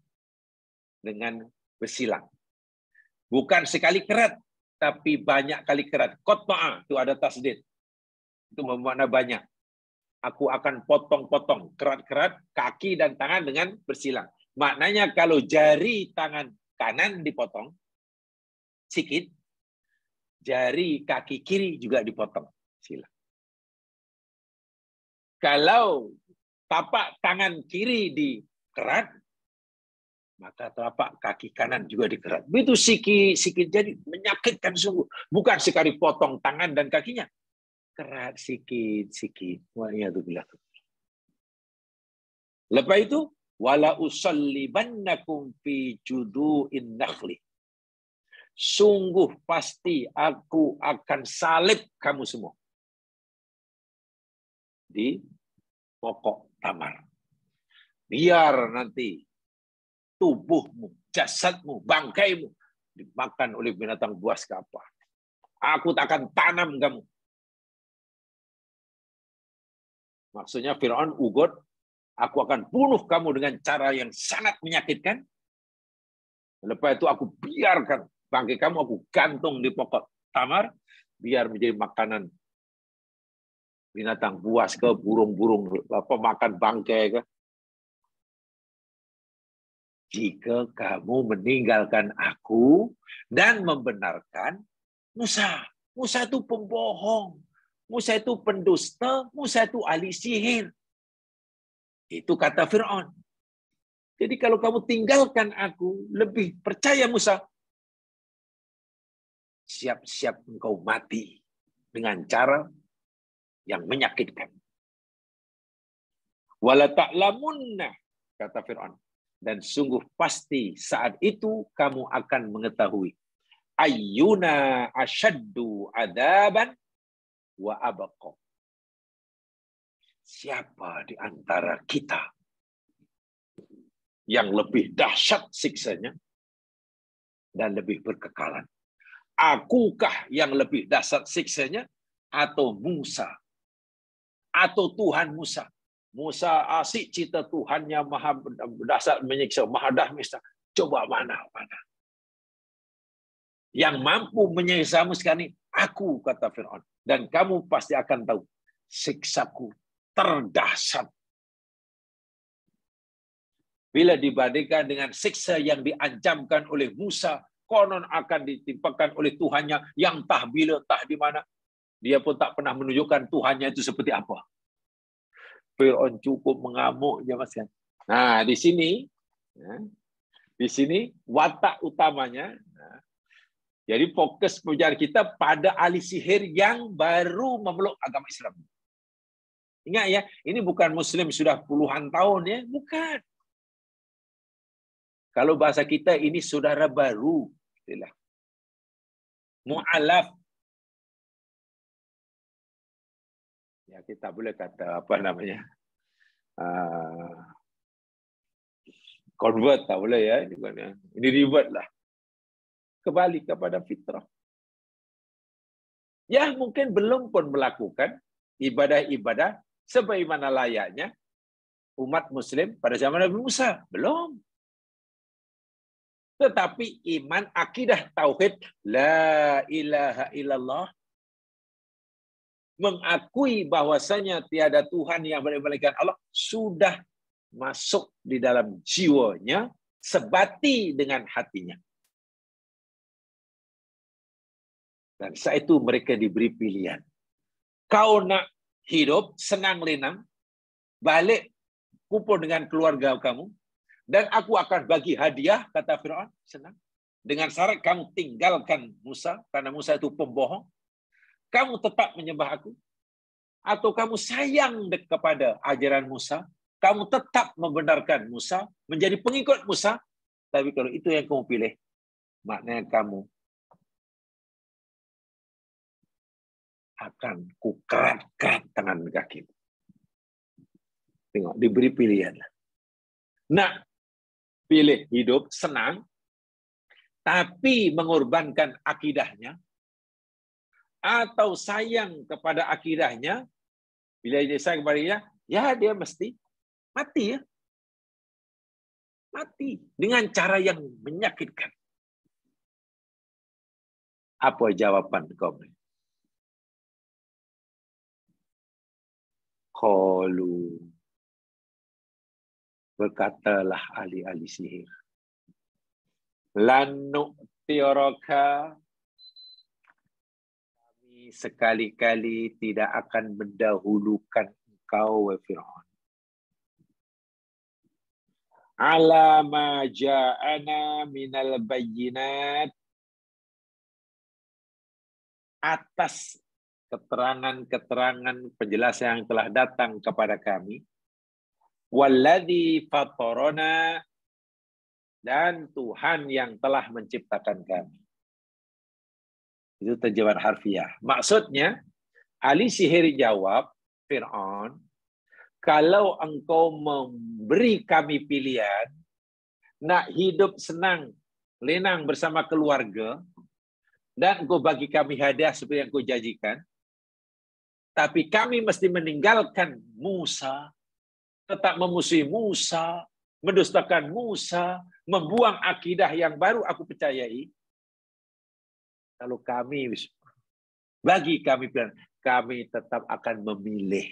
S1: dengan bersilang. Bukan sekali kerat, tapi banyak kali kerat. Qat'a, itu ada tasdid. Itu bermakna banyak. Aku akan potong-potong kerat-kerat kaki dan tangan dengan bersilang. Maknanya kalau jari tangan kanan dipotong sikit, jari kaki kiri juga dipotong. Silang. Kalau tapak tangan kiri dikerat, maka telapak kaki kanan juga dikerat. Begitu sikit jadi menyakitkan sungguh. Bukan sekali potong tangan dan kakinya. Kerat sikit. Wa'iyadzubillah. Lepas itu, wala usallibannakum fi judu'in nakhli. Sungguh pasti aku akan salib kamu semua di pokok tamar. Biar nanti tubuhmu, jasadmu, bangkaimu dimakan oleh binatang buas kapal. Aku tak akan tanam kamu. Maksudnya Fir'aun ugot, aku akan bunuh kamu dengan cara yang sangat menyakitkan. Lepas itu aku biarkan bangkai kamu, aku gantung di pokok tamar, biar menjadi makanan binatang buas ke, burung-burung, makan bangkai ke. Jika kamu meninggalkan aku dan membenarkan Musa. Musa itu pembohong. Musa itu pendusta. Musa itu ahli sihir. Itu kata Fir'aun. Jadi kalau kamu tinggalkan aku, lebih percaya Musa, siap-siap engkau mati dengan cara yang menyakitkan. Wala ta'lamunna, kata Fir'aun. Dan sungguh pasti saat itu kamu akan mengetahui ayyuna asyaddu adaban wa abqa. Siapa di antara kita yang lebih dahsyat siksanya dan lebih berkekalan? Akukah yang lebih dahsyat siksanya atau Musa? Atau Tuhan Musa? Musa asik cita Tuhannya maha dahsyat menyiksa, maha dahsyat. Coba mana? Yang mampu menyiksamu sekarang ini, aku, kata Fir'aun. Dan kamu pasti akan tahu, siksaku terdahsyat. Bila dibandingkan dengan siksa yang diancamkan oleh Musa, konon akan ditimpakan oleh Tuhannya yang tah bila, tah di mana. Dia pun tak pernah menunjukkan Tuhannya itu seperti apa. Fir'aun cukup mengamuk je mas kan. Nah, di sini watak utamanya. Jadi fokus pembelajaran kita pada ahli sihir yang baru memeluk agama Islam. Ingat ya, ini bukan Muslim sudah puluhan tahun ya, bukan. Kalau bahasa kita ini saudara baru, itulah. Mu'alaf. Ya kita boleh kata apa namanya? Convert tak boleh ya, ini revert lah. Kembali kepada fitrah. Ya mungkin belum pun melakukan ibadah-ibadah sebagaimana layaknya umat Muslim pada zaman Nabi Musa. Belum. Tetapi iman, akidah, tauhid, la ilaha illallah, mengakui bahwasanya tiada Tuhan yang beribadah Allah, sudah masuk di dalam jiwanya, sebati dengan hatinya. Dan saat itu mereka diberi pilihan. Kau nak hidup senang lenang, balik kumpul dengan keluarga kamu, dan aku akan bagi hadiah, kata Fir'aun, senang. Dengan syarat kamu tinggalkan Musa, karena Musa itu pembohong. Kamu tetap menyembah aku. Atau kamu sayang kepada ajaran Musa, kamu tetap membenarkan Musa, menjadi pengikut Musa, tapi kalau itu yang kamu pilih, maknanya kamu akan kukerat-kerat tangan kaki. Tengok, diberi pilihan. Nak pilih hidup senang, tapi mengorbankan akidahnya, atau sayang kepada akidahnya, bila dia sayang kepadanya, ya dia mesti mati ya. Mati dengan cara yang menyakitkan. Apa jawaban kau? Qalu, berkatalah ahli-ahli sihir, lan nu'tiraka, kami sekali-kali tidak akan mendahulukan engkau, wahai Fir'aun, ala ma ja'ana minal bayyinat, atas keterangan-keterangan penjelasan yang telah datang kepada kami, walladzi fatarana, dan Tuhan yang telah menciptakan kami. Itu terjemahan harfiah. Maksudnya, ahli sihir jawab, Fir'aun, kalau engkau memberi kami pilihan, nak hidup senang, lenang bersama keluarga, dan engkau bagi kami hadiah seperti yang engkau janjikan, tapi kami mesti meninggalkan Musa, tetap memusuhi Musa, mendustakan Musa, membuang akidah yang baru aku percayai. Kalau kami, bagi kami pilihan, kami tetap akan memilih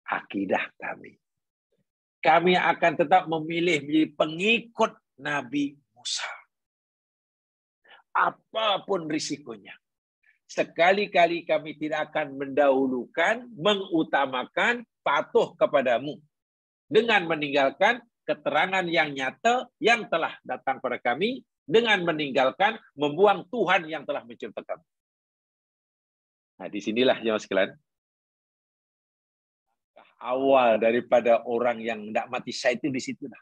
S1: akidah kami. Kami akan tetap memilih menjadi pengikut Nabi Musa. Apapun risikonya. Sekali-kali kami tidak akan mendahulukan, mengutamakan patuh kepadamu. Dengan meninggalkan keterangan yang nyata yang telah datang pada kami, dengan meninggalkan, membuang Tuhan yang telah menciptakan. Nah, disinilah jemaah sekalian, awal daripada orang yang tidak mati syahid itu di situ dah.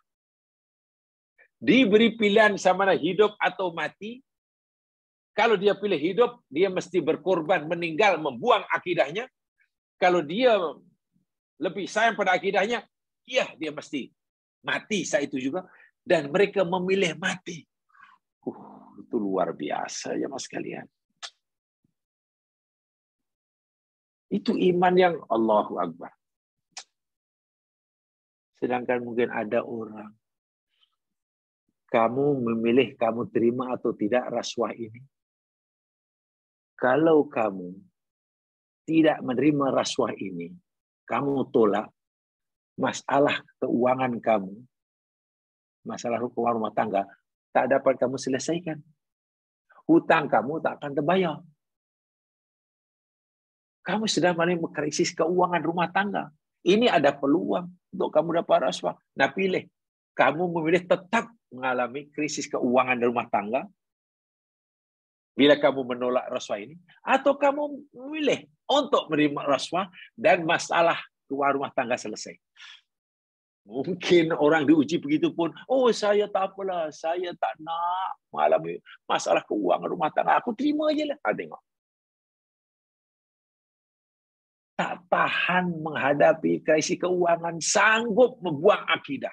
S1: Diberi pilihan sama ada hidup atau mati. Kalau dia pilih hidup, dia mesti berkorban, meninggal, membuang akidahnya. Kalau dia lebih sayang pada akidahnya, iya dia mesti mati saat itu juga. Dan mereka memilih mati. Itu luar biasa ya mas kalian. Itu iman yang Allahu Akbar. Sedangkan mungkin ada orang, kamu memilih kamu terima atau tidak rasuah ini. Kalau kamu tidak menerima rasuah ini, kamu tolak, masalah keuangan kamu, masalah keuangan rumah tangga, tak dapat kamu selesaikan. Hutang kamu tak akan terbayar. Kamu sedang mengalami krisis keuangan rumah tangga. Ini ada peluang untuk kamu dapat rasuah. Nah pilih, kamu memilih tetap mengalami krisis keuangan di rumah tangga, bila kamu menolak rasuah ini, atau kamu memilih untuk menerima rasuah dan masalah rumah tangga selesai. Mungkin orang diuji begitu pun, oh saya tak apalah, saya tak nak mengalami masalah keuangan rumah tangga, aku terima aja lah. Tengok. Tak tahan menghadapi krisis keuangan, sanggup membuang akidah.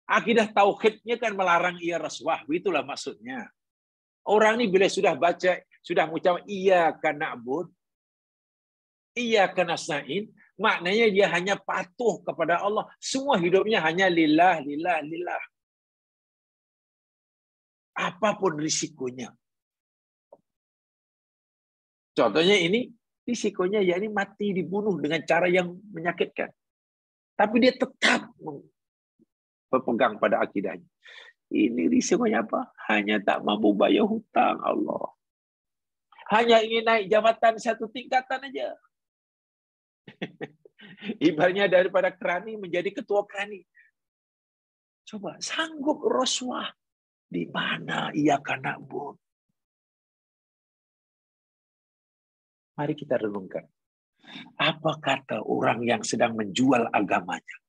S1: Akidah tauhidnya kan melarang ia rasuah, itulah maksudnya. Orang ini bila sudah baca, sudah mengucap iyyaka na'bud, iyyaka nasta'in, maknanya dia hanya patuh kepada Allah. Semua hidupnya hanya lillah, lillah, lillah. Apapun risikonya. Contohnya ini, risikonya yakni mati dibunuh dengan cara yang menyakitkan. Tapi dia tetap berpegang pada akidahnya. Ini risikonya apa? Hanya tak mampu bayar hutang Allah. Hanya ingin naik jabatan satu tingkatan aja. Ibaratnya daripada kerani menjadi ketua kerani. Coba, sanggup rasuah. Di mana ia akan na'bud? Mari kita renungkan. Apa kata orang yang sedang menjual agamanya?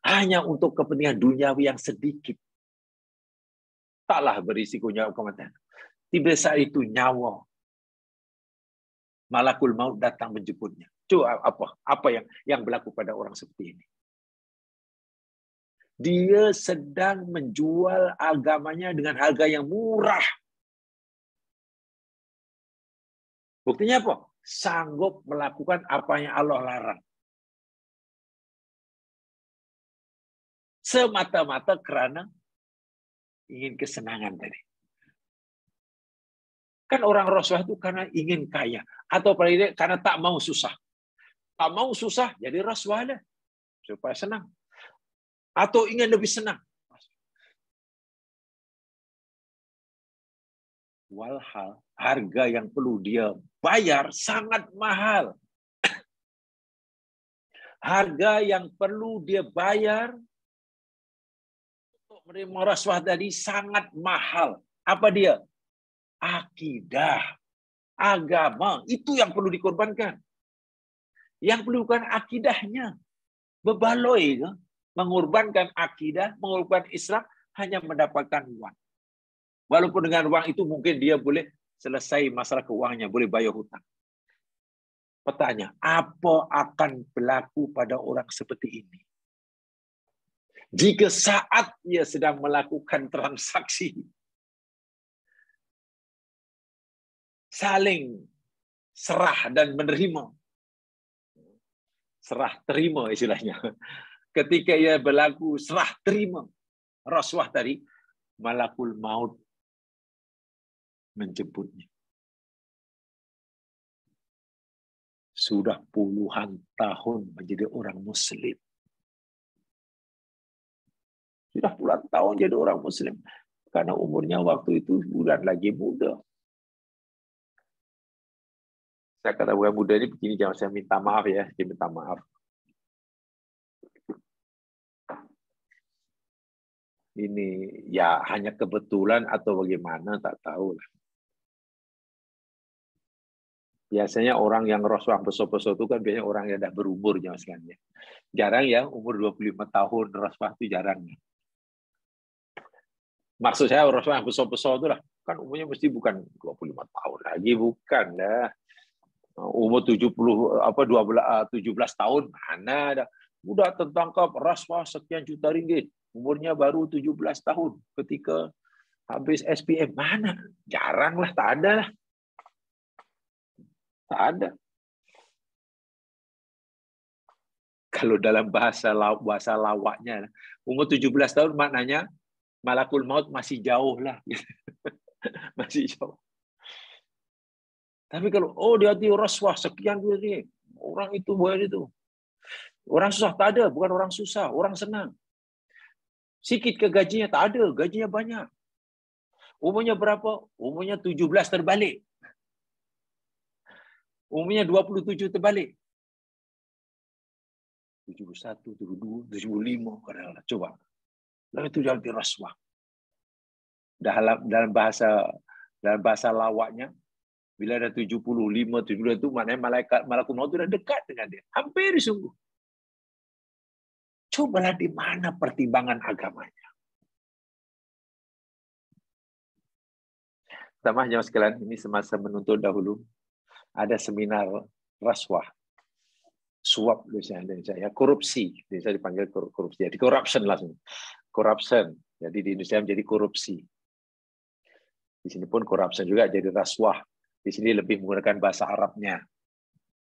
S1: Hanya untuk kepentingan duniawi yang sedikit. Taklah berisiko nyawa kematian. Tiba saat itu nyawa malakul maut datang menjemputnya. Coba apa yang berlaku pada orang seperti ini? Dia sedang menjual agamanya dengan harga yang murah. Buktinya apa? Sanggup melakukan apa yang Allah larang. Semata-mata karena ingin kesenangan tadi. Kan orang rasuah itu karena ingin kaya. Atau karena tak mau susah. Tak mau susah, jadi rasuah ada. Supaya senang. Atau ingin lebih senang. Walhal, harga yang perlu dia bayar sangat mahal. Harga yang perlu dia bayar menerima rasuah tadi sangat mahal. Apa dia? Akidah, agama. Itu yang perlu dikorbankan. Yang perlu bukan akidahnya. Bebaloi ke? Mengorbankan akidah, mengorbankan Islam, hanya mendapatkan uang. Walaupun dengan uang itu mungkin dia boleh selesai masalah keuangannya, boleh bayar hutang. Pertanyaan, apa akan berlaku pada orang seperti ini? Jika saat ia sedang melakukan transaksi, saling serah dan menerima, serah terima istilahnya. Ketika ia berlaku serah terima rasuah tadi, malakul maut menjemputnya. Sudah puluhan tahun menjadi orang Muslim. Sudah puluhan tahun jadi orang Muslim. Karena umurnya waktu itu bukan lagi muda. Saya kata bukan muda ini begini, jangan saya minta maaf ya. Saya minta maaf. Ini ya hanya kebetulan atau bagaimana, tak tahu lah. Biasanya orang yang rasuah besar-besar itu kan biasanya orang yang sudah berumur jamaah sekalian. Jarang ya umur 25 tahun rasuah itu jarang. Maksud saya rasuah yang besar-besar itu lah kan umurnya mesti bukan 25 tahun lagi, bukan lah. Umur 17 tahun mana ada. Udah tertangkap rasuah sekian juta ringgit. Umurnya baru 17 tahun ketika habis SPM. Mana? Jarang lah, tak ada lah. Tak ada. Kalau dalam bahasa lawaknya, umur 17 tahun maknanya malakul maut masih jauh lah. Masih jauh. Tapi kalau dia rasuah sekian duit, orang itu boleh itu. Orang susah tak ada, bukan orang susah, orang senang. Sikit ke gajinya tak ada, gajinya banyak. Umurnya berapa? Umurnya 17 terbalik. Umurnya 27 terbalik. 71, 72, 75 kadang-kadang. Coba. Lalu itu jadi rasuah. Dalam bahasa lawaknya, bila ada 75, 72 itu maknanya malakul maut sudah dekat dengan dia. Hampir sungguh. Cobalah di mana pertimbangan agamanya. Sama jemaah sekalian, ini semasa menuntut dahulu ada seminar rasuah. Suap di Indonesia ya, korupsi. Bisa dipanggil korupsi. Jadi corruption langsung. Corruption. Jadi di Indonesia menjadi korupsi. Di sini pun corruption juga jadi rasuah. Di sini lebih menggunakan bahasa Arabnya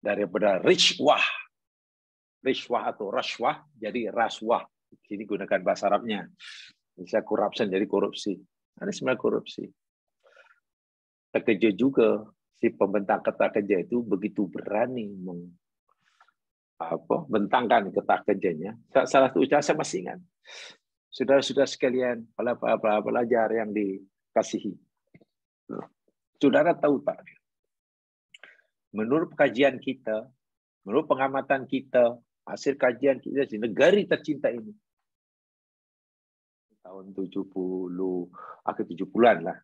S1: daripada rishwah. Rishwah atau rashwah jadi rasuah. Di sini gunakan bahasa Arabnya. Bisa corruption jadi korupsi. Ada sebenarnya korupsi. Terkejut juga si pembentang kata kerja itu begitu berani bentangkan kata kerjanya. Salah satu ucapan saya masih ingat. Saudara-saudara sekalian, pelajar yang dikasihi. Saudara tahu tak? Menurut kajian kita, menurut pengamatan kita, hasil kajian kita di negara tercinta ini, tahun 70, akhir 70-an lah.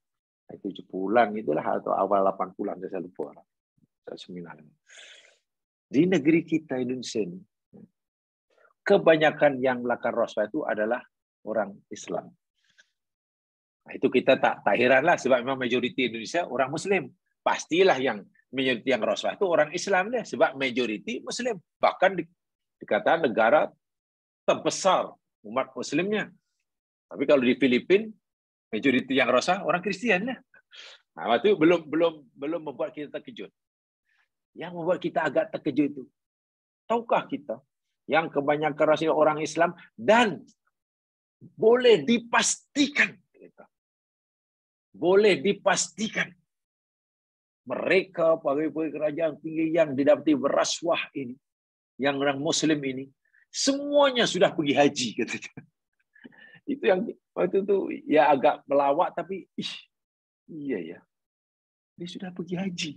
S1: 70-an itulah atau awal 80-an, saya lupa. Di negeri kita Indonesia ini, kebanyakan yang melakukan rasuah itu adalah orang Islam. Nah, itu kita tak heran lah sebab memang majoriti Indonesia orang Muslim. Pastilah yang majoriti yang rasuah itu orang Islam deh sebab majoriti Muslim. Bahkan dikatakan negara terbesar umat Muslimnya. Tapi kalau di Filipina majoriti yang rasuah orang Kristian lah. Nah, itu belum membuat kita terkejut. Yang membuat kita agak terkejut itu, tahukah kita yang kebanyakan rasuah orang Islam dan boleh dipastikan, mereka pegawai kerajaan tinggi yang didapati berrasuah ini, yang orang Muslim ini, semuanya sudah pergi haji, katanya. Itu yang waktu itu ya agak melawak tapi iya ya, dia sudah pergi haji.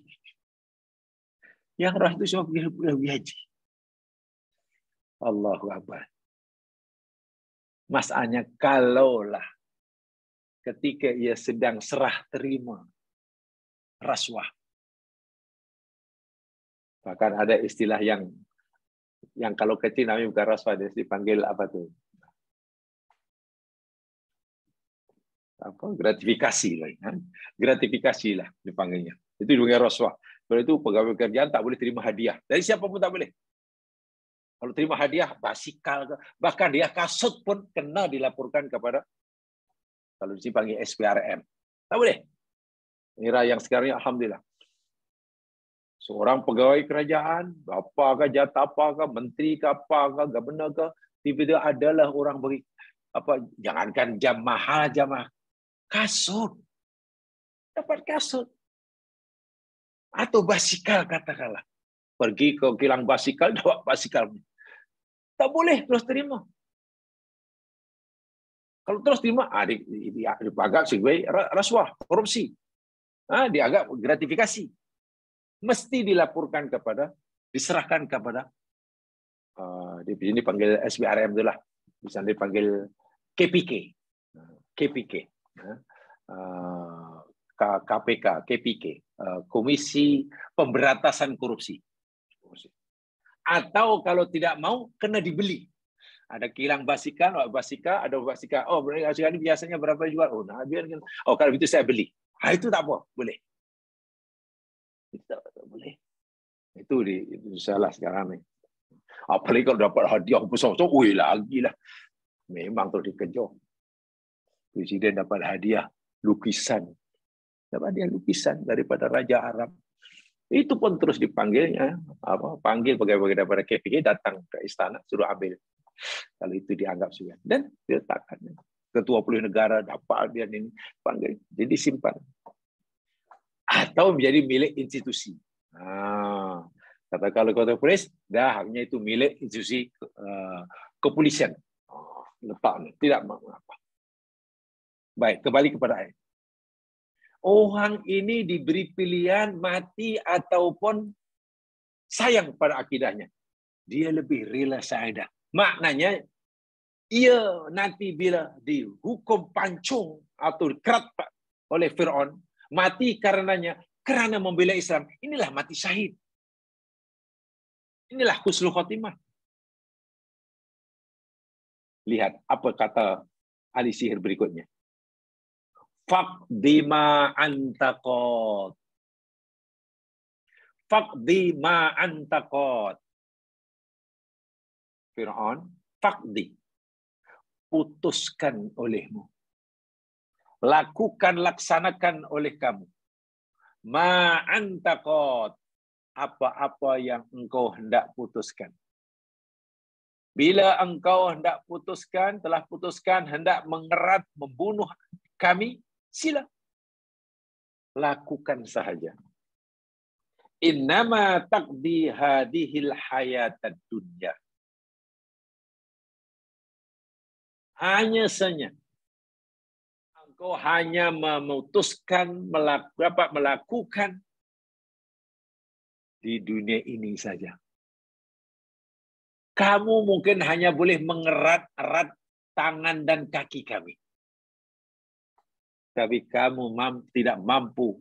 S1: Yang roh itu semua pergi haji. Allahu Akbar. Masalahnya kalaulah ketika ia sedang serah terima rasuah. Bahkan ada istilah yang kalau kecil namanya bukan rasuah, dia dipanggil apa tuh? Gratifikasi lah. Gratifikasi lah dipanggilnya. Itu juga rasuah. Kalau itu pegawai kerjaan tak boleh terima hadiah. Dari siapapun tak boleh. Kalau terima hadiah, basikal, bahkan dia kasut pun kena dilaporkan kepada, kalau dipanggil SPRM. Tak boleh. Era yang sekarang, alhamdulillah. Seorang pegawai kerajaan, apakah jatah apakah, menteri ke apakah, gubernur ke, tiba-tiba adalah orang beri apa, jangankan jam mahal, kasut. Dapat kasut. Atau basikal katakanlah. Pergi ke kilang basikal, dapat basikal. Tak boleh terus terima. Kalau terus terima, dianggap sebagai rasuah, korupsi. Dianggap gratifikasi. Mesti dilaporkan kepada, diserahkan kepada, di sini panggil SBRM itulah, bisa dipanggil KPK, KPK, Komisi Pemberantasan Korupsi. Atau kalau tidak mau, kena dibeli. Ada kilang basikal, ada basikal. Oh, basikal ini biasanya berapa jual? Kalau itu saya beli. Itu tak apa, boleh. Itu tak boleh. Itu salah sekarang ni. Apalagi kalau dapat hadiah besar-besar, lagi lah. Memang tu dikejar. Presiden dapat hadiah lukisan. Dapat hadiah lukisan daripada Raja Arab. Itu pun terus dipanggilnya, panggil pegawai daripada KPK datang ke istana, suruh ambil. Kalau itu dianggap sudah. Dan diletakkan. Ketua Puluh Negara dapat dia ini, panggil. Jadi simpan. Atau menjadi milik institusi. Kata kalau kota polis, dah haknya itu milik institusi kepolisian. Letak tidak apa. Baik, kembali kepada ayat. Orang ini diberi pilihan mati ataupun sayang pada akidahnya. Dia lebih rela syahadah. Maknanya, ia nanti bila dihukum pancung atau kerat oleh Fir'aun, mati kerana membela Islam. Inilah mati syahid. Inilah husnul khotimah. Lihat apa kata ahli sihir berikutnya. Faqdi ma antaqad. Faqdi ma antaqad. Fir'aun, faqdi. Putuskan olehmu. Laksanakan oleh kamu. Ma antaqad. Apa-apa yang engkau hendak putuskan. Bila engkau hendak putuskan, telah putuskan hendak mengerat, membunuh kami, sila. Lakukan sahaja. Innama taqdi hadihil hayatad dunya. Hanya saja engkau hanya memutuskan melakukan di dunia ini saja. Kamu mungkin hanya boleh mengerat-erat tangan dan kaki kami. Tapi kamu tidak mampu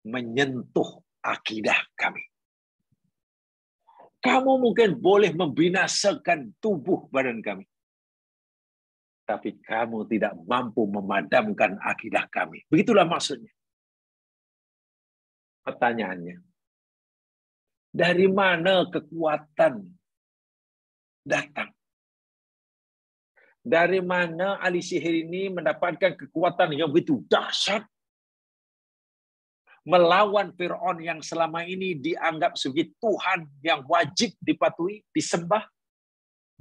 S1: menyentuh akidah kami. Kamu mungkin boleh membinasakan tubuh badan kami. Tapi kamu tidak mampu memadamkan akidah kami. Begitulah maksudnya. Pertanyaannya, dari mana kekuatan datang? Dari mana ahli sihir ini mendapatkan kekuatan yang begitu dahsyat melawan Fir'aun yang selama ini dianggap sebagai Tuhan yang wajib dipatuhi, disembah,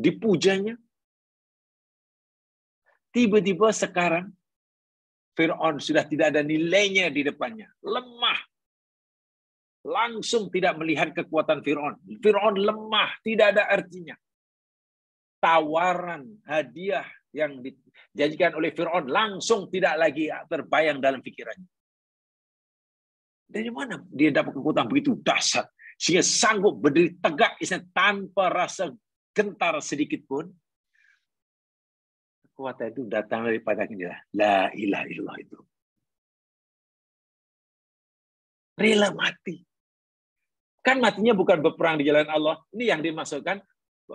S1: dipujanya? Tiba-tiba sekarang Fir'aun sudah tidak ada nilainya di depannya. Lemah. Langsung tidak melihat kekuatan Fir'aun. Fir'aun lemah, tidak ada artinya. Tawaran, hadiah yang dijanjikan oleh Fir'aun langsung tidak lagi terbayang dalam pikirannya. Dari mana dia dapat kekuatan begitu dahsyat sehingga sanggup berdiri tegak tanpa rasa gentar sedikit pun? Kekuatan itu datang daripada dia. La ilaha illallah itu. Rela mati. Kan matinya bukan berperang di jalan Allah. Ini yang dimaksudkan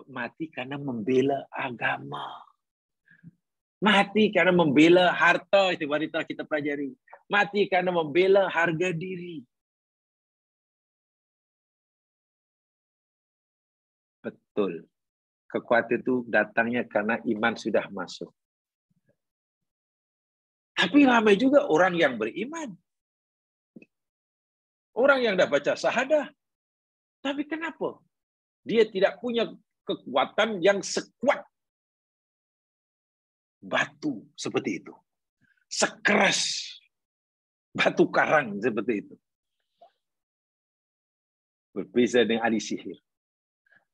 S1: mati karena membela agama. Mati karena membela harta, itu wanita kita pelajari. Mati karena membela harga diri. Betul. Kekuatan itu datangnya karena iman sudah masuk. Tapi ramai juga orang yang beriman. Orang yang dah baca syahadah. Tapi kenapa? Dia tidak punya kekuatan yang sekuat batu seperti itu. Sekeras batu karang seperti itu. Berbeza dengan ahli sihir.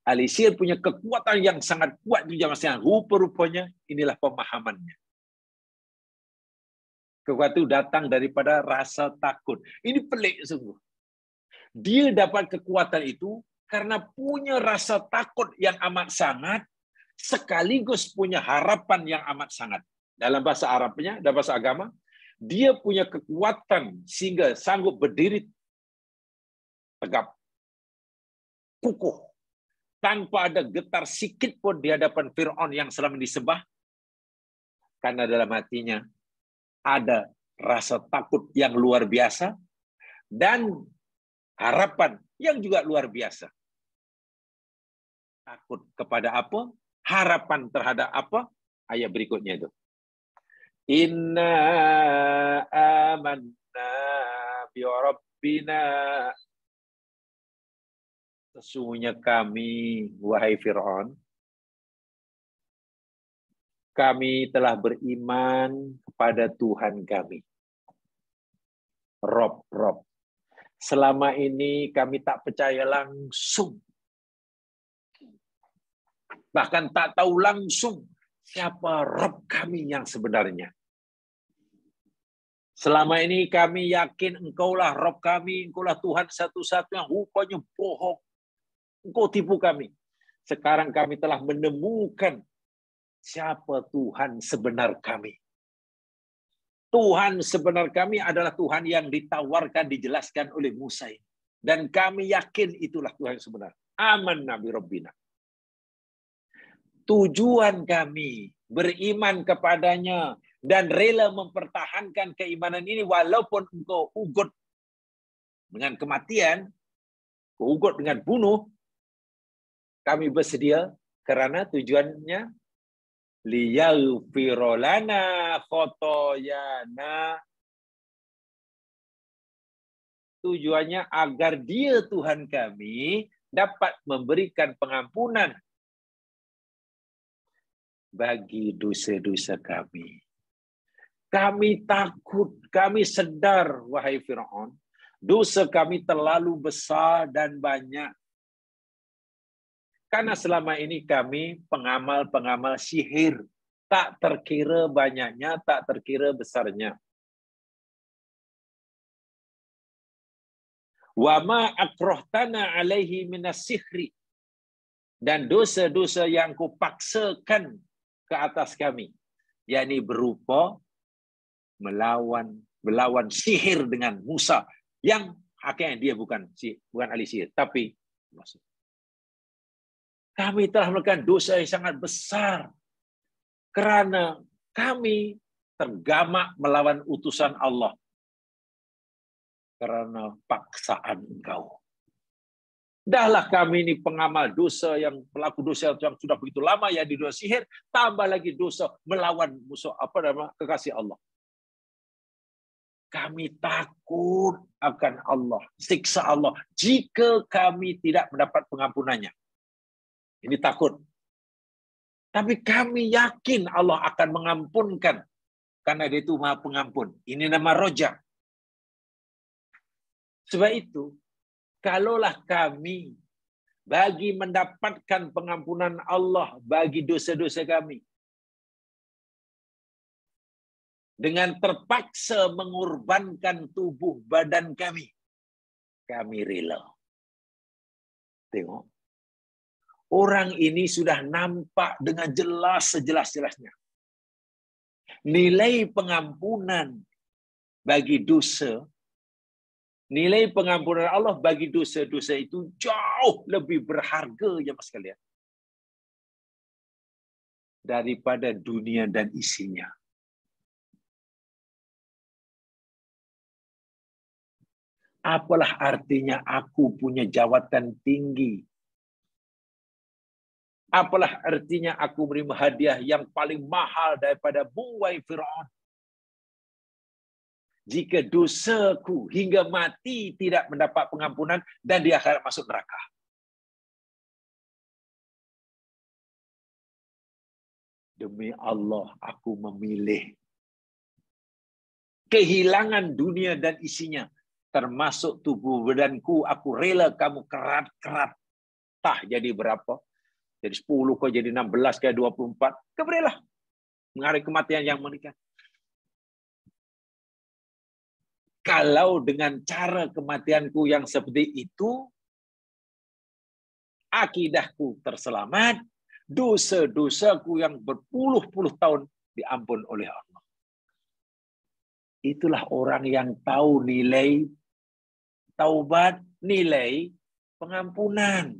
S1: Ahli sihir punya kekuatan yang sangat kuat di zaman sekarang. Rupa-rupanya inilah pemahamannya. Kekuatan itu datang daripada rasa takut. Ini pelik sungguh. Dia dapat kekuatan itu karena punya rasa takut yang amat sangat, sekaligus punya harapan yang amat sangat. Dalam bahasa Arabnya, dalam bahasa agama, dia punya kekuatan sehingga sanggup berdiri tegap, kukuh, tanpa ada getar sikit pun di hadapan Fir'aun yang selama disembah, karena dalam hatinya ada rasa takut yang luar biasa dan harapan yang juga luar biasa. Takut kepada apa? Harapan terhadap apa? Ayat berikutnya itu. Inna amanna bi rabbina. Sesungguhnya kami, wahai Fir'aun, kami telah beriman kepada Tuhan kami. Rob. Selama ini kami tak percaya langsung. Bahkan tak tahu langsung siapa Rob kami yang sebenarnya. Selama ini kami yakin engkaulah Rob kami, engkaulah Tuhan satu-satu yang rupanya bohong. Engkau tipu kami. Sekarang kami telah menemukan siapa Tuhan sebenar kami. Tuhan sebenar kami adalah Tuhan yang ditawarkan, dijelaskan oleh Musa ini. Dan kami yakin itulah Tuhan yang sebenar. Aman Nabi Rabbina. Tujuan kami beriman kepadanya dan rela mempertahankan keimanan ini walaupun engkau ugut dengan kematian, ugut dengan bunuh, kami bersedia karena tujuannya liyaghfira lana khotoyana. Tujuannya agar dia Tuhan kami dapat memberikan pengampunan bagi dosa-dosa kami. Kami takut, kami sedar, wahai Fir'aun, dosa kami terlalu besar dan banyak. Karena selama ini kami pengamal-pengamal sihir. Tak terkira banyaknya, tak terkira besarnya. Wa ma akrohtana alaihi minas sihri. Dan dosa-dosa yang kau paksakan ke atas kami. Yakni berupa melawan sihir dengan Musa. Yang akhirnya dia bukan ahli sihir. Tapi kami telah melakukan dosa yang sangat besar kerana kami tergamak melawan utusan Allah karena paksaan engkau. Dahlah kami ini pengamal dosa yang pelaku dosa yang sudah begitu lama ya di dosa sihir, tambah lagi dosa melawan musuh kekasih Allah. Kami takut akan Allah, siksa Allah jika kami tidak mendapat pengampunannya. Ini takut. Tapi kami yakin Allah akan mengampunkan. Karena dia itu Maha Pengampun. Ini nama Roja. Sebab itu, kalaulah kami bagi mendapatkan pengampunan Allah bagi dosa-dosa kami, dengan terpaksa mengorbankan tubuh badan kami rela. Tengok. Orang ini sudah nampak dengan jelas sejelas-jelasnya. Nilai pengampunan bagi dosa, nilai pengampunan Allah bagi dosa-dosa itu jauh lebih berharga, jemaah sekalian, daripada dunia dan isinya. Apalah artinya aku punya jawatan tinggi? Apalah artinya aku menerima hadiah yang paling mahal daripada buai Firaun? Jika dosaku hingga mati tidak mendapat pengampunan dan di akhirat masuk neraka. Demi Allah, aku memilih kehilangan dunia dan isinya, termasuk tubuh badanku. Aku rela kamu kerat-kerat. Tah jadi berapa? Jadi 10 kau jadi 16 ke 24. Keberilah menghadapi kematian yang mengerikan. Kalau dengan cara kematianku yang seperti itu, akidahku terselamat, dosa-dosaku yang berpuluh-puluh tahun diampun oleh Allah. Itulah orang yang tahu nilai taubat, nilai pengampunan.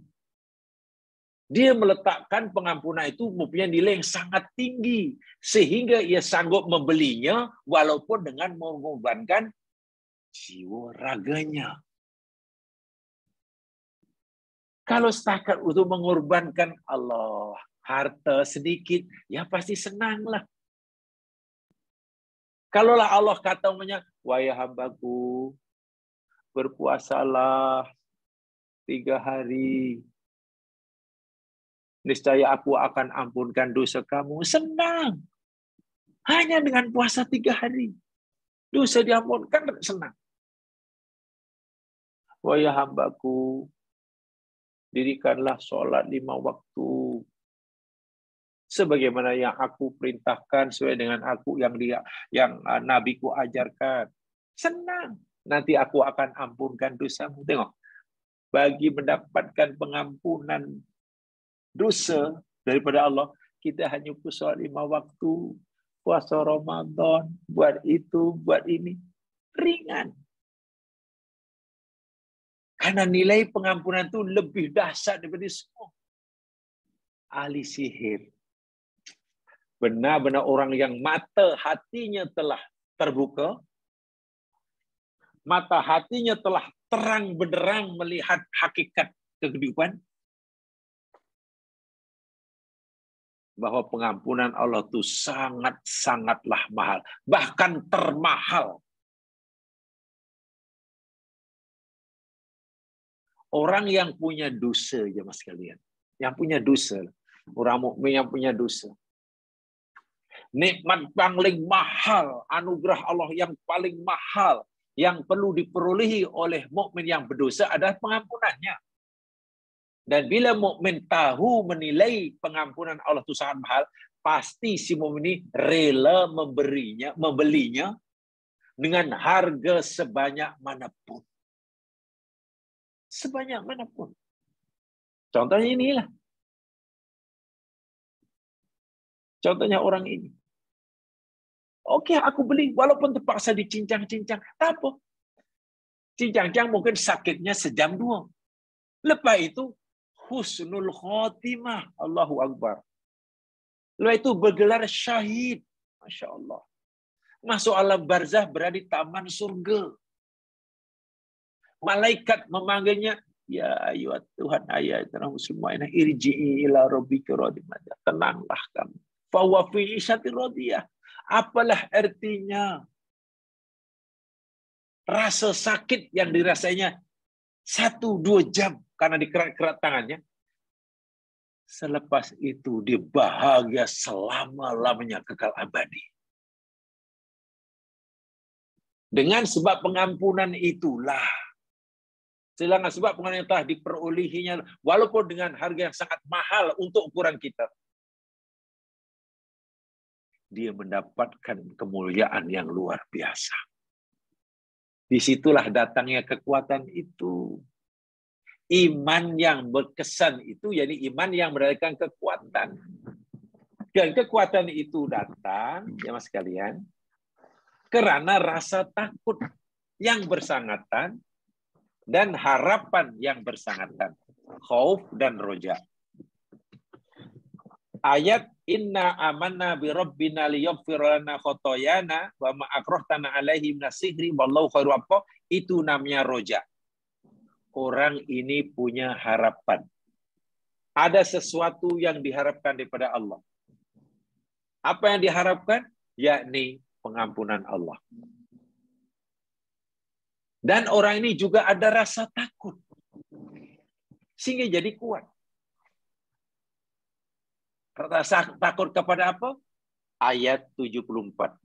S1: Dia meletakkan pengampunan itu mempunyai nilai yang sangat tinggi, sehingga ia sanggup membelinya walaupun dengan mengorbankan jiwa raganya. Kalau setakat untuk mengorbankan Allah, harta sedikit, ya pasti senanglah. Kalaulah Allah kata wahai hambaku, berpuasalah 3 hari. Niscaya aku akan ampunkan dosa kamu. Senang. Hanya dengan puasa 3 hari. Dosa diampunkan, senang. Wahai hambaku, dirikanlah sholat 5 waktu. Sebagaimana yang aku perintahkan, sesuai dengan aku yang Nabiku ajarkan. Senang. Nanti aku akan ampunkan dosamu. Tengok. Bagi mendapatkan pengampunan dosa daripada Allah, kita hanya sholat 5 waktu. Puasa Ramadan. Buat itu, buat ini. Ringan. Karena nilai pengampunan itu lebih dahsyat daripada semua. Ahli sihir. Benar-benar orang yang mata hatinya telah terbuka. Mata hatinya telah terang benderang melihat hakikat kehidupan. Bahwa pengampunan Allah itu sangat-sangatlah mahal. Bahkan termahal. Orang yang punya dosa, jemaah sekalian. Yang punya dosa. Orang mukmin yang punya dosa. Nikmat paling mahal, anugerah Allah yang paling mahal, yang perlu diperolehi oleh mukmin yang berdosa adalah pengampunannya. Dan bila mukmin tahu menilai pengampunan Allah itu sangat mahal, pasti si mukmin ini rela membelinya dengan harga sebanyak manapun. Sebanyak manapun. Contohnya inilah. Contohnya orang ini. Oke, aku beli walaupun terpaksa dicincang-cincang. Tak apa. Cincang-cincang mungkin sakitnya sejam 2. Lepas itu husnul khotimah. Allahu Akbar. Lepas itu bergelar syahid. Masya Allah. Masuk alam barzah berada di taman surga. Malaikat memanggilnya, ya ayuhat Tuhan ayat muslimah irji'i ila rabbika radiyah. Tenanglah kamu. Fa huwa fi 'ishatin radiyah. Apalah artinya rasa sakit yang dirasainya 1-2 jam karena dikerat-kerat tangannya. Selepas itu dia bahagia selama-lamanya, kekal abadi. Dengan sebab pengampunan itulah, sedangkan sebab pengampunan yang telah diperolehinya, walaupun dengan harga yang sangat mahal untuk ukuran kita, dia mendapatkan kemuliaan yang luar biasa. Disitulah datangnya kekuatan itu. Iman yang berkesan itu, yakni iman yang mendapatkan kekuatan. Dan kekuatan itu datang, ya mas sekalian, karena rasa takut yang bersangatan dan harapan yang bersangatan. Khauf dan roja. Ayat inna amanna bi rabbina liyaghfir lana khotoyana wa ma akrahtana alaihi minasihri wallahu khairu abqa, itu namanya roja. Orang ini punya harapan. Ada sesuatu yang diharapkan daripada Allah. Apa yang diharapkan? Yakni pengampunan Allah. Dan orang ini juga ada rasa takut. Sehingga jadi kuat. Rasa takut kepada apa? Ayat 74.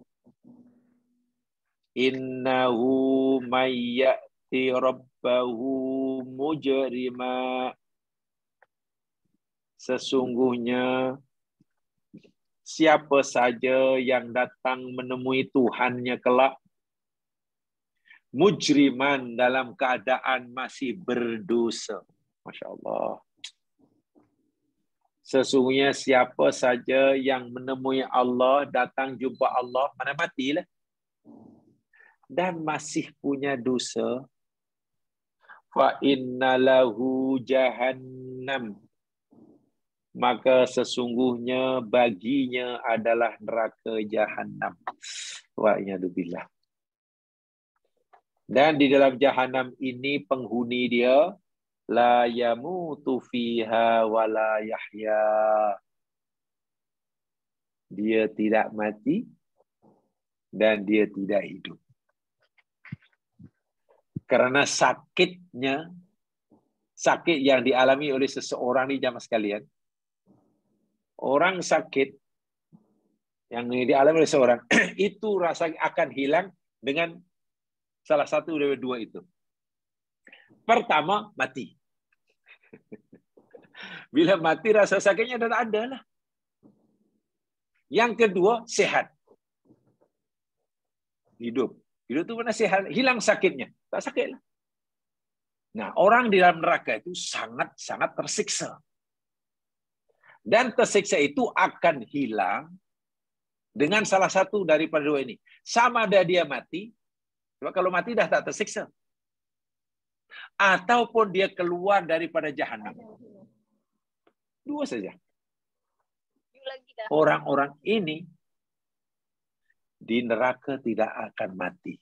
S1: Innahu mayyati rabbahu mujrima. Sesungguhnya siapa saja yang datang menemui Tuhannya kelak, mujriman dalam keadaan masih berdosa. Masya Allah. Sesungguhnya siapa saja yang menemui Allah, datang jumpa Allah, mana matilah, dan masih punya dosa, fa innalahu jahannam, maka sesungguhnya baginya adalah neraka jahanam. Wa a'udzubillah. Dan di dalam jahanam ini penghuni dia la yamutu fiha wa la yahya. Dia tidak mati dan dia tidak hidup. Karena sakitnya, sakit yang dialami oleh seseorang di jamaah sekalian, orang sakit yang dialami oleh seorang itu rasa akan hilang dengan salah satu dari dua itu. Pertama, mati. Bila mati rasa sakitnya dah tak ada lah. Yang kedua, sehat. Hidup. Hidup itu mana sehat? Hilang sakitnya. Tak sakit lah. Nah, orang di dalam neraka itu sangat-sangat tersiksa. Dan tersiksa itu akan hilang dengan salah satu daripada dua ini. Sama ada dia mati, sebab kalau mati dah tak tersiksa. Ataupun dia keluar daripada jahanam. Dua saja. Orang-orang ini di neraka tidak akan mati.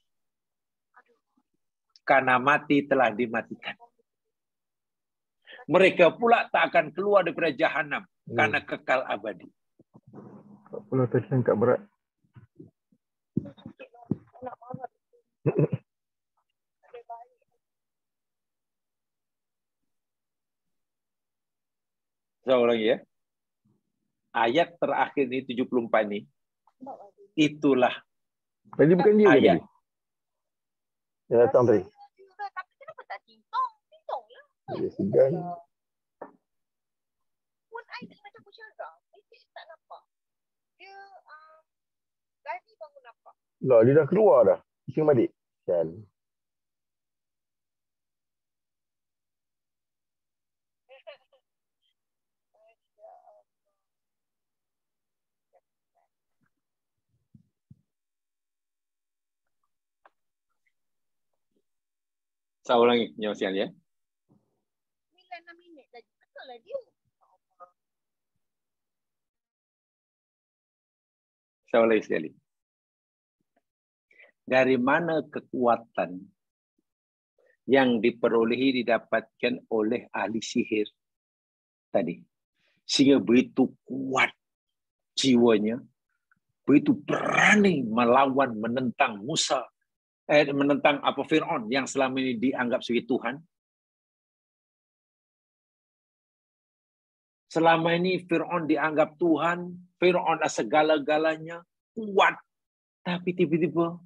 S1: Karena mati telah dimatikan. Mereka pula tak akan keluar daripada jahanam karena kekal abadi.
S2: Kalau tadi angkat berat.
S1: Seorang ya. Ayat terakhir ini 74 ini. Itulah
S2: Tadi bukan dia
S1: ayat.
S2: Ya datang tadi.
S3: Tapi kenapa tak tintong? Tintong lah.
S2: Ya segan.
S3: Pun I macam bersyarah. I tak nampak. Dia tadi bangun nampak.
S2: Lah, dia dah keluar dah. Ising adik. Kan.
S1: Saya ulangi penyelesaian ya.
S3: 9 minit tadi. Betul lah dia.
S1: Saya ulangi sekali. Dari mana kekuatan yang diperolehi didapatkan oleh ahli sihir tadi? Sehingga begitu kuat jiwanya, begitu berani melawan, menentang Musa, menentang Fir'aun yang selama ini dianggap sebagai Tuhan. Selama ini Fir'aun dianggap Tuhan, Fir'aun adalah segala-galanya, kuat. Tapi tiba-tiba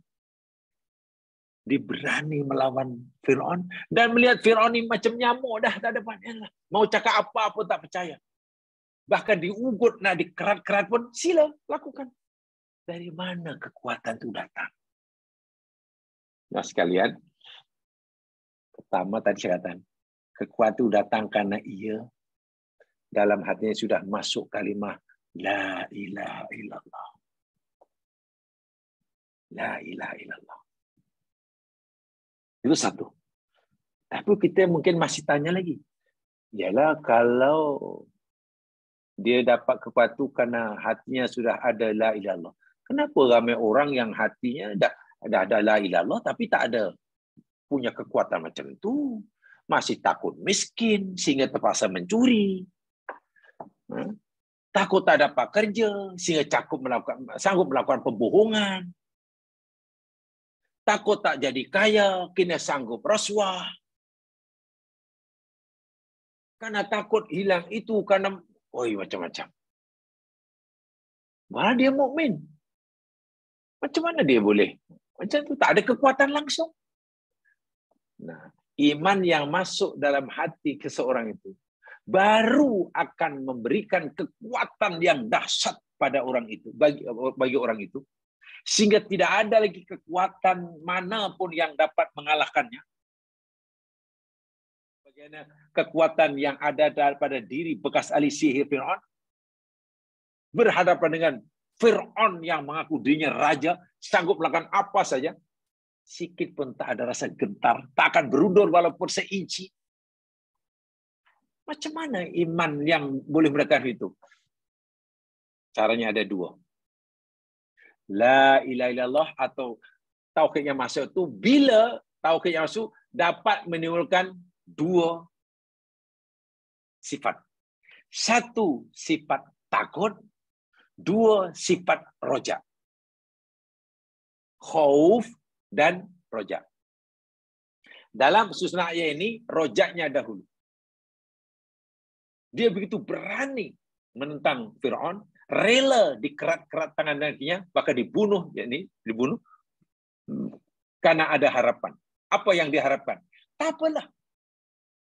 S1: dia berani melawan Fir'aun dan melihat Fir'aun ini macam nyamuk dah, tak ada panjang lah. Mau cakap apa pun tak percaya. Bahkan diugut, nak dikerat-kerat pun sila lakukan. Dari mana kekuatan itu datang? Nah sekalian, pertama tadi saya katakan, kekuatan itu datang karena ia dalam hatinya sudah masuk kalimah La ilaha illallah. La ilaha illallah. Itu satu. Tapi kita mungkin masih tanya lagi. Yalah, kalau dia dapat kekuatan karena hatinya sudah ada la ilaha illallah. Kenapa ramai orang yang hatinya dah ada la ilaha illallah tapi tak ada punya kekuatan macam itu? Masih takut miskin sehingga terpaksa mencuri. Takut tak dapat kerja sehingga sanggup melakukan pembohongan. Takut tak jadi kaya kena sanggup rasuah. Karena takut hilang itu karena macam-macam. Malah dia mukmin. Macam mana dia boleh? Macam tu tak ada kekuatan langsung. Nah, iman yang masuk dalam hati seseorang itu baru akan memberikan kekuatan yang dahsyat pada orang itu, bagi orang itu, sehingga tidak ada lagi kekuatan manapun yang dapat mengalahkannya. Bagaimana kekuatan yang ada pada diri bekas ahli sihir Fir'aun berhadapan dengan Fir'aun yang mengaku dirinya raja, sanggup melakukan apa saja, sikit pun tak ada rasa gentar, tak akan berundur walaupun seinci. Macam mana iman yang boleh melakukan itu? Caranya ada dua. La ilaha illallah atau tauhid yang masuk itu, bila tauhid yang masuk dapat menimbulkan dua sifat. Satu sifat takut, dua sifat roja. Khauf dan roja. Dalam susunan ayat ini, rojaknya dahulu. Dia begitu berani menentang Fir'aun, rela dikerat-kerat tangan kakinya, bahkan dibunuh karena ada harapan. Apa yang diharapkan? Tak apalah.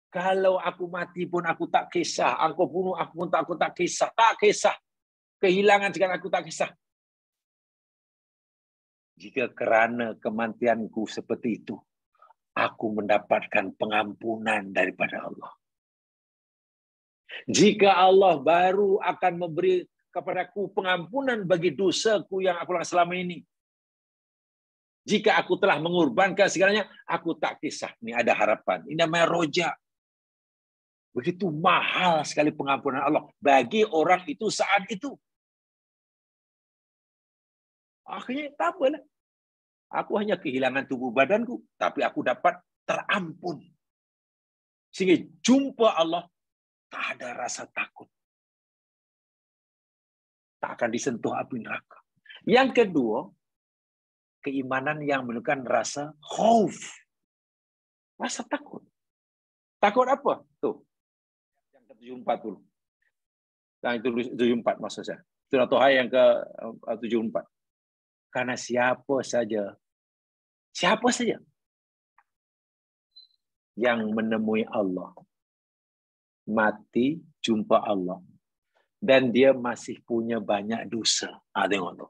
S1: Kalau aku mati pun aku tak kisah. Engkau bunuh aku pun aku tak kisah. Tak kisah. Kehilangan sekarang aku tak kisah. Jika kerana kematianku seperti itu, aku mendapatkan pengampunan daripada Allah. Jika Allah baru akan memberi kepadaku pengampunan bagi dosaku yang aku lakukan selama ini. Jika aku telah mengorbankan segalanya, aku tak kisah. Ini ada harapan. Ini namanya roja. Begitu mahal sekali pengampunan Allah bagi orang itu saat itu. Akhirnya tak apalah. Aku hanya kehilangan tubuh badanku, tapi aku dapat terampun. Sehingga jumpa Allah, tak ada rasa takut. Tak akan disentuh api neraka. Yang kedua, keimanan yang menunjukkan rasa khauf. Rasa takut. Takut apa? Tuh. Yang ke-74 dulu. Yang itu 74 maksud saya. Surah Toha yang ke-74. Karena siapa saja yang menemui Allah, mati, jumpa Allah, dan dia masih punya banyak dosa. Tengok tu.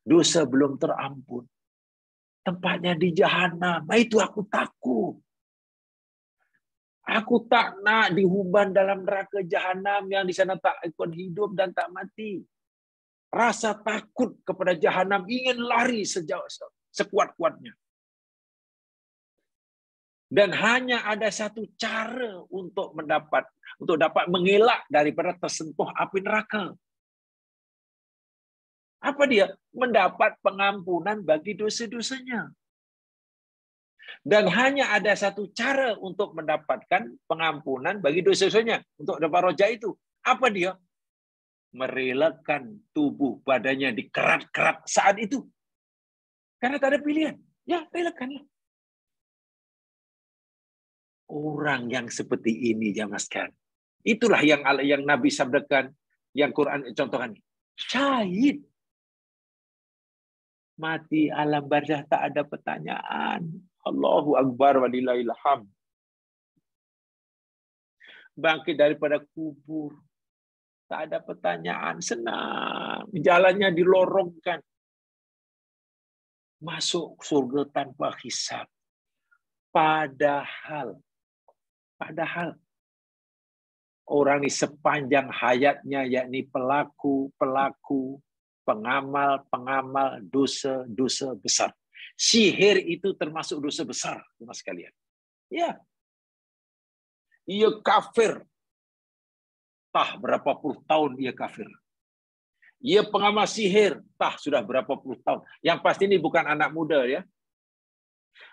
S1: Dosa belum terampun. Tempatnya di Jahanam. Itu aku takut. Aku tak nak dihuban dalam neraka Jahanam yang di sana tak akan hidup dan tak mati. Rasa takut kepada Jahanam, ingin lari sekuat-kuatnya. Dan hanya ada satu cara untuk dapat mengelak daripada tersentuh api neraka. Apa dia? Mendapat pengampunan bagi dosa-dosanya. Dan hanya ada satu cara untuk mendapatkan pengampunan bagi dosa-dosanya. Untuk dapat roja itu. Apa dia? Merelakan tubuh badannya dikerat-kerat saat itu. Karena tak ada pilihan. Ya, relakanlah. Orang yang seperti ini, jamaah sekalian. Itulah yang Nabi sabdakan, yang Quran contohkan. Syahid. Mati alam barzah tak ada pertanyaan. Allahu Akbar walillahil hamd. Bangkit daripada kubur. Tak ada pertanyaan. Senang. Jalannya dilorongkan. Masuk surga tanpa hisab. Padahal Orang ini sepanjang hayatnya, yakni pelaku, pengamal, dosa besar. Sihir itu termasuk dosa besar, teman sekalian. Ya, ia kafir. Tah berapa puluh tahun ia kafir. Ia pengamal sihir, tah sudah berapa puluh tahun. Yang pasti ini bukan anak muda ya.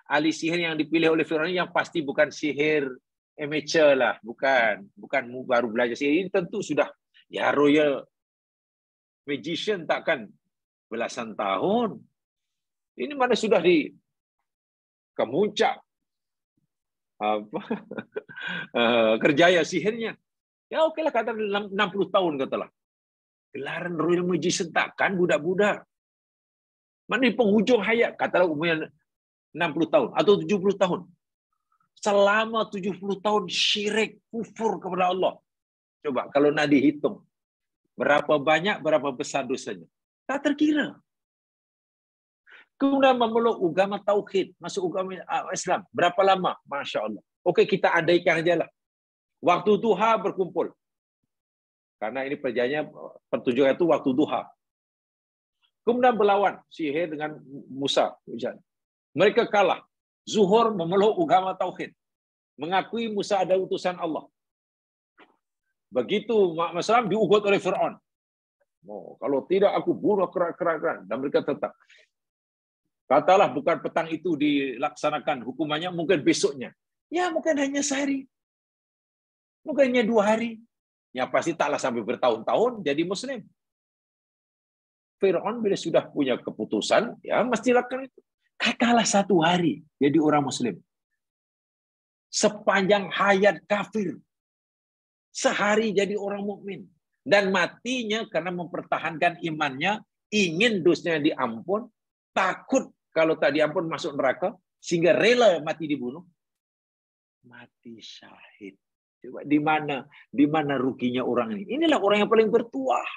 S1: Ahli sihir yang dipilih oleh Firaun yang pasti bukan sihir amateur lah, bukan baru belajar sihir. Ini tentu sudah ya royal magician, takkan belasan tahun. Ini mana sudah di kemuncak kerjaya sihirnya. Ya oke lah, kata 60 tahun katalah. Gelaran royal magician takkan budak-budak. Mana di penghujung hayat, katalah umurnya 60 tahun atau 70 tahun. Selama 70 tahun syirik, kufur kepada Allah. Coba kalau nak dihitung, berapa banyak, berapa besar dosanya? Tak terkira. Kemudian memeluk agama tauhid, masuk agama Islam. Berapa lama? Masya Allah. Okey, kita andaikan aja lah. Waktu duha berkumpul. Karena ini pertunjukan itu waktu duha. Kemudian berlawan sihir dengan Musa. Mereka kalah. Zuhur memeluk agama tauhid, mengakui Musa ada utusan Allah. Begitu Muhammad diugut oleh Firaun. Oh, kalau tidak aku bunuh kerak-kerak. Dan mereka tetap. Katalah bukan petang itu dilaksanakan hukumannya, mungkin besoknya. Ya mungkin hanya sehari. Mungkin hanya 2 hari. Ya pasti taklah sampai bertahun-tahun jadi Muslim. Firaun bila sudah punya keputusan, ya mesti lakukan itu. Katalah 1 hari jadi orang Muslim. Sepanjang hayat kafir. Sehari jadi orang mukmin. Dan matinya karena mempertahankan imannya, ingin dosanya diampun, takut kalau tak diampun masuk neraka, sehingga rela mati dibunuh. Mati syahid. Coba di mana ruginya orang ini? Inilah orang yang paling bertuah.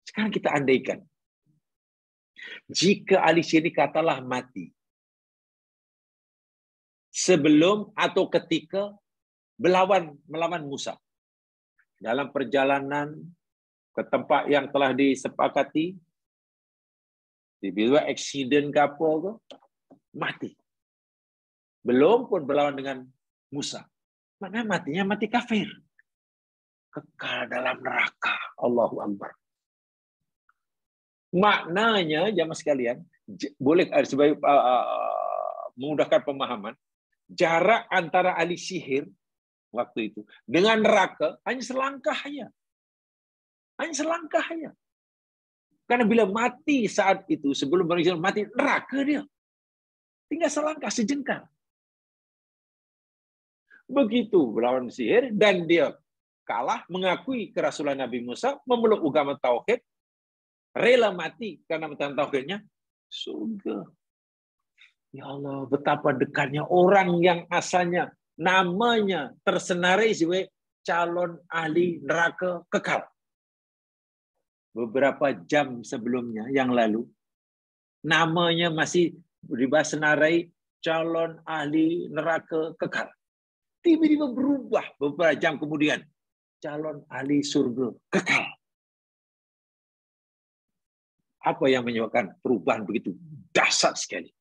S1: Sekarang kita andaikan. Jika ahli sihir katalah mati sebelum atau ketika melawan Musa dalam perjalanan ke tempat yang telah disepakati, tiba-tiba aksiden ke apa ke, mati. Belum pun berlawan dengan Musa. Mana matinya mati kafir. Kekal dalam neraka. Allahu Akbar. Maknanya, jamaah sekalian, boleh sebagai memudahkan pemahaman, jarak antara ahli sihir waktu itu dengan neraka hanya selangkah saja. Hanya selangkah saja. Karena bila mati saat itu, sebelum berjalan mati, neraka dia. Tinggal selangkah, sejengkal. Begitu melawan sihir, dan dia kalah, mengakui kerasulan Nabi Musa, memeluk agama tauhid, rela mati karena mentang tauhidnya, surga. Ya Allah, betapa dekatnya orang yang asalnya namanya tersenarai sebagai calon ahli neraka kekal. Beberapa jam sebelumnya yang lalu, namanya masih disenarai calon ahli neraka kekal. Tiba-tiba berubah beberapa jam kemudian, calon ahli surga kekal. Apa yang menyebabkan perubahan begitu dahsyat sekali?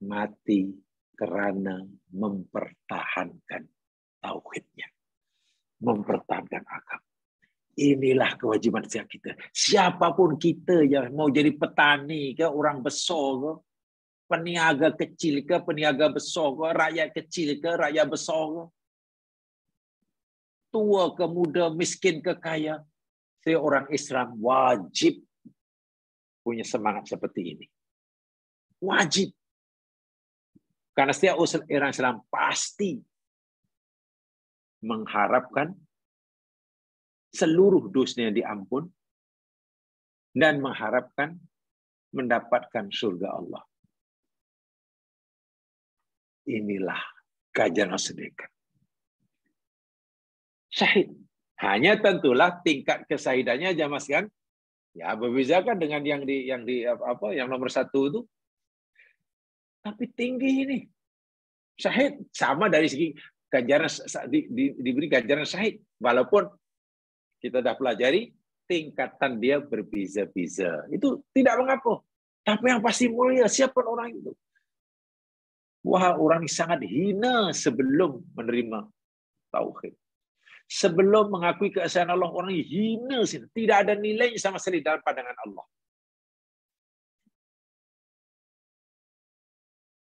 S1: Mati karena mempertahankan tauhidnya. Mempertahankan agama. Inilah kewajiban kita. Siapapun kita yang mau jadi petani ke, orang besar ke, peniaga kecil ke, peniaga besar ke, rakyat kecil ke, rakyat besar ke, tua ke muda, miskin ke kaya, seorang Islam wajib punya semangat seperti ini. Wajib. Karena setiap orang Islam pasti mengharapkan seluruh dosanya diampun dan mengharapkan mendapatkan surga Allah. Inilah kajian sedekah. Syahid. Hanya tentulah tingkat kesahidannya jamaah sekalian ya berbeda kan dengan yang nomor 1 itu. Tapi tinggi ini. Syahid sama dari segi ganjaran, diberi ganjaran syahid. Walaupun kita dah pelajari tingkatan dia berbeza-beza. Itu tidak mengapa. Tapi yang pasti mulia, siapa orang itu? Wah, orang ini sangat hina sebelum menerima tauhid. Sebelum mengakui keesaan Allah, orang ini hina. Tidak ada nilai sama sekali dalam pandangan Allah.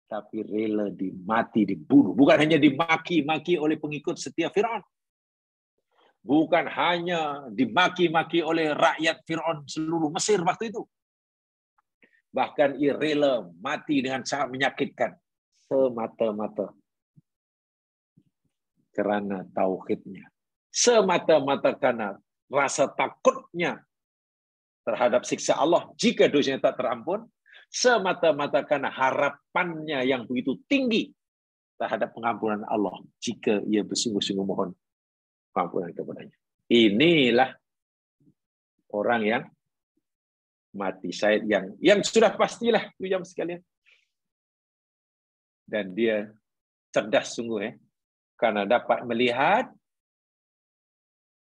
S1: Tapi rela dimati, dibunuh. Bukan hanya dimaki-maki oleh pengikut setia Fir'aun. Bukan hanya dimaki-maki oleh rakyat Fir'aun seluruh Mesir waktu itu. Bahkan ia rela mati dengan sangat menyakitkan. Semata-mata karena tauhidnya. Semata-mata karena rasa takutnya terhadap siksa Allah jika dosanya tak terampun. Semata-mata karena harapannya yang begitu tinggi terhadap pengampunan Allah jika ia bersungguh-sungguh mohon pengampunan kepadanya. Inilah orang yang mati syahid yang sudah pastilah itu jam sekalian. Dan dia cerdas sungguh ya, karena dapat melihat,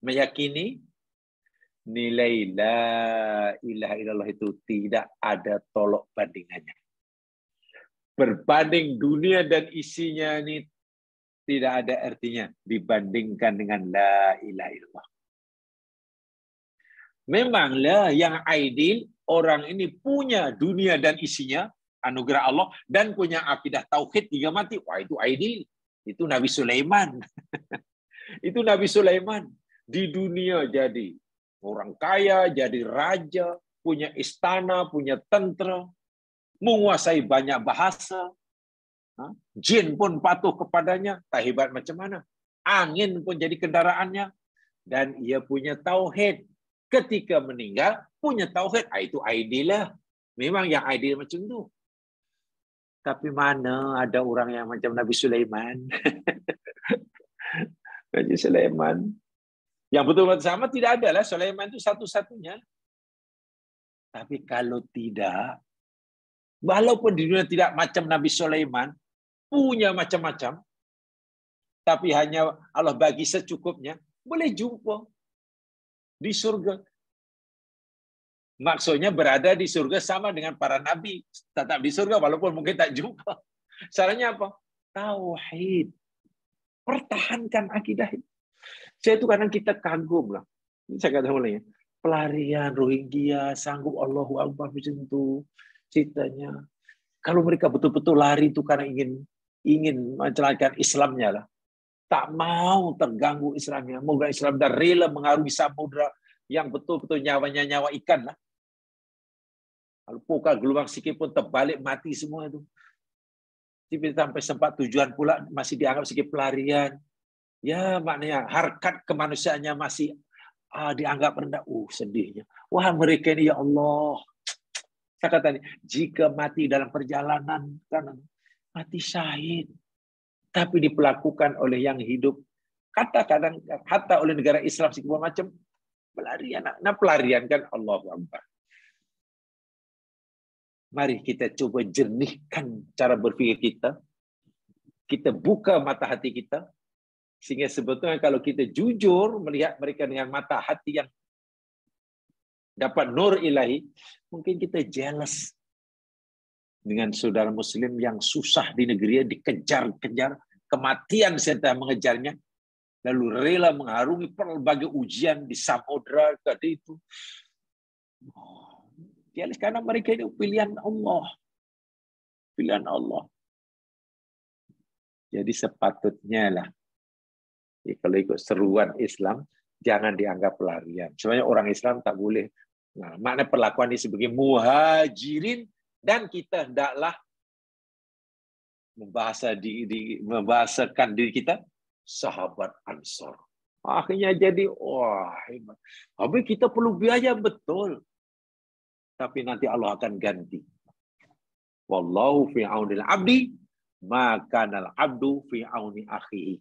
S1: meyakini nilai la ilaha illallah itu tidak ada tolok bandingannya. Berbanding dunia dan isinya ini tidak ada artinya dibandingkan dengan la ilaha illallah. Memanglah yang ideal orang ini punya dunia dan isinya, anugerah Allah, dan punya akidah tauhid hingga mati. Wah, itu ideal. Itu Nabi Sulaiman. Itu Nabi Sulaiman. Di dunia jadi orang kaya, jadi raja, punya istana, punya tentera, menguasai banyak bahasa. Jin pun patuh kepadanya, tak hebat macam mana. Angin pun jadi kendaraannya. Dan ia punya tauhid. Ketika meninggal, punya tauhid. Itu ideal lah. Memang yang ideal macam itu. Tapi mana ada orang yang macam Nabi Sulaiman? Nabi Sulaiman. Yang betul-betul sama tidak ada lah. Sulaiman itu satu-satunya. Tapi kalau tidak, walaupun di dunia tidak macam Nabi Sulaiman, punya macam-macam, tapi hanya Allah bagi secukupnya, boleh jumpa di surga. Maksudnya berada di surga sama dengan para nabi. Tetap di surga walaupun mungkin tak jumpa. Caranya apa? Tauhid. Pertahankan akidah. Saya itu kadang kita kagum lah. Saya kata mulai, pelarian Rohingya sanggup Allahu Akbar macam itu ceritanya. Kalau mereka betul-betul lari itu karena ingin mencelakakan Islamnya lah. Tak mau terganggu Islamnya. Moga Islam dan rela mengarungi samudra yang betul-betul nyawanya nyawa ikan lah. Kalau pokal gelombang sikit pun terbalik mati semua itu. Tapi sampai sempat tujuan pula masih dianggap sebagai pelarian. Ya maknanya harkat kemanusiaannya masih dianggap rendah. Sedihnya. Wah mereka ini ya Allah. Saya kata jika mati dalam perjalanan kan mati syahid. Tapi diperlakukan oleh yang hidup. Kadang hatta oleh negara Islam segala macam pelarian. Nah pelarian kan Allahu Akbar. Mari kita coba jernihkan cara berpikir kita. Kita buka mata hati kita. Sehingga sebetulnya kalau kita jujur melihat mereka dengan mata hati yang dapat nur ilahi, mungkin kita jealous dengan saudara muslim yang susah di negerinya, dikejar-kejar, kematian sedang mengejarnya, lalu rela mengharungi berbagai ujian di samudra tadi itu. Jealous karena mereka itu pilihan Allah. Pilihan Allah. Jadi sepatutnya lah, kalau ikut seruan Islam, jangan dianggap pelarian. Sebenarnya orang Islam tak boleh. Nah, makna perlakuan ini sebagai muhajirin, dan kita hendaklah membahasakan diri kita sahabat Ansor. Akhirnya jadi wah hebat. Habis kita perlu biaya betul. Tapi nanti Allah akan ganti. Wallahu fi aunil abdi, maka nal abdu fi auni akhihi.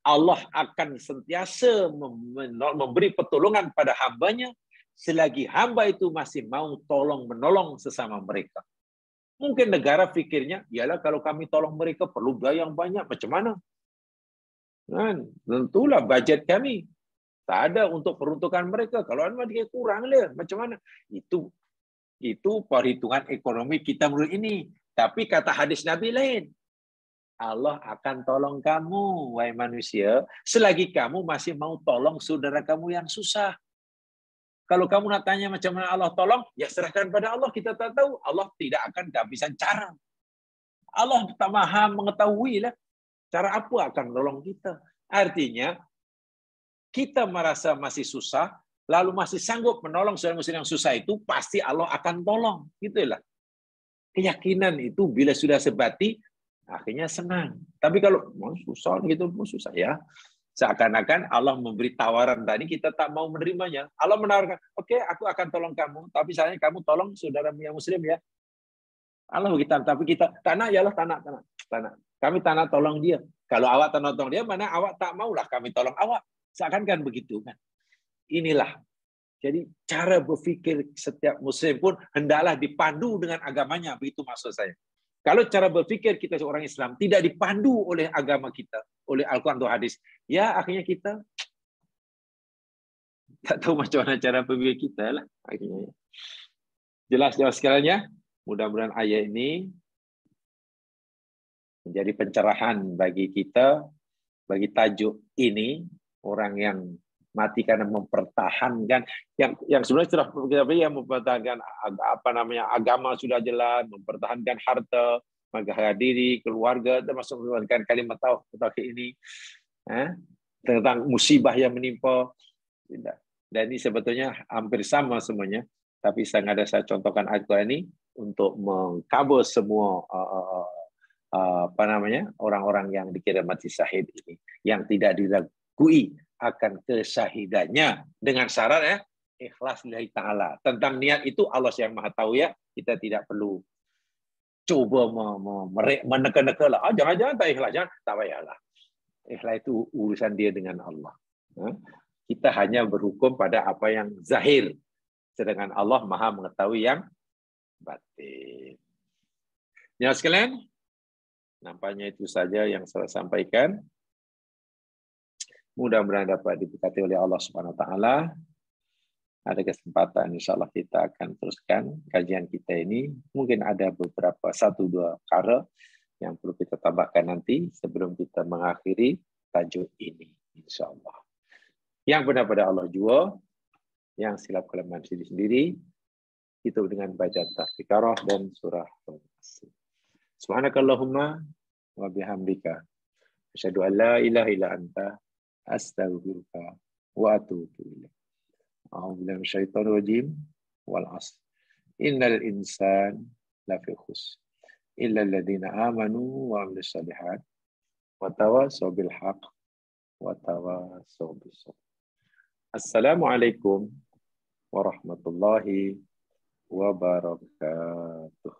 S1: Allah akan sentiasa memberi pertolongan pada hambanya selagi hamba itu masih mau tolong menolong sesama mereka. Mungkin negara fikirnya, ialah kalau kami tolong mereka perlu biaya yang banyak, macam mana? Kan? Tentulah bajet kami tak ada untuk peruntukan mereka. Kalau dia kurang dia, macam mana? Itu perhitungan ekonomi kita menurut ini. Tapi kata hadis Nabi lain. Allah akan tolong kamu, wahai manusia, selagi kamu masih mau tolong saudara kamu yang susah. Kalau kamu nak tanya macam mana Allah tolong, ya serahkan pada Allah. Kita tak tahu. Allah tidak akan kehabisan cara. Allah tak maha mengetahui lah cara apa akan menolong kita. Artinya, kita merasa masih susah, lalu masih sanggup menolong saudara muslim yang susah itu, pasti Allah akan tolong. Gitulah. Keyakinan itu bila sudah sebati, akhirnya senang. Tapi kalau susah gitu, susah ya. Seakan-akan Allah memberi tawaran tadi, kita tak mau menerimanya. Allah menawarkan, oke, aku akan tolong kamu, tapi sayangnya kamu tolong saudara yang muslim ya. Allah kita, tapi kita tanah ya Allah, tanah. Kami tanah tolong dia. Kalau awak tanah tolong dia, mana awak tak maulah kami tolong awak. Seakan-akan begitu kan. Inilah. Jadi cara berfikir setiap muslim pun hendaklah dipandu dengan agamanya, begitu maksud saya. Kalau cara berfikir kita seorang Islam tidak dipandu oleh agama kita, oleh Al-Quran atau hadis, ya akhirnya kita tak tahu macam mana cara berfikir kita lah. Akhirnya. Jelas sekalian ya. Mudah-mudahan ayat ini menjadi pencerahan bagi kita, bagi tajuk ini, orang yang mati karena mempertahankan yang sebenarnya sudah yang mempertahankan agama sudah jelas, mempertahankan harta, harga diri, keluarga, termasuk mempertahankan kalimat tauhid ini, tentang musibah yang menimpa. Dan ini sebetulnya hampir sama semuanya, tapi saya contohkan ayat ini untuk mengcover semua orang-orang yang dikira mati syahid ini, yang tidak diragui akan kesyahidannya dengan syarat ya ikhlas lillahi ta'ala. Tentang niat itu Allah yang maha tahu ya, kita tidak perlu coba meneka-neka lah. Jangan-jangan tak ikhlas, jangan, tak payahlah. Ikhlas itu urusan dia dengan Allah. Kita hanya berhukum pada apa yang zahir, sedangkan Allah maha mengetahui yang batin. Ya sekalian, nampaknya itu saja yang saya sampaikan. Mudah-mudahan dapat diberkati oleh Allah Subhanahu wa taala. Ada kesempatan insyaallah kita akan teruskan kajian kita ini. Mungkin ada beberapa 1-2 perkara yang perlu kita tambahkan nanti sebelum kita mengakhiri tajuk ini insyaallah. Yang benar pada Allah jua, yang silap kelemahan sendiri itu dengan baca Tazkirah dan surah Al-Asr. Subhanakallahumma wa bihamdika asyhadu an la ilaha illa anta astaghfiruka wa atubu ilaik. A'udzu billahi minasyaitonir rajim. Wal 'ashr. Innal insana lafi khusr illa alladziina aamanu wa 'amilus shalihaat wa tawassaw bil haqq wa tawassaw bis sabr. Assalamualaikum warahmatullahi wabarakatuh.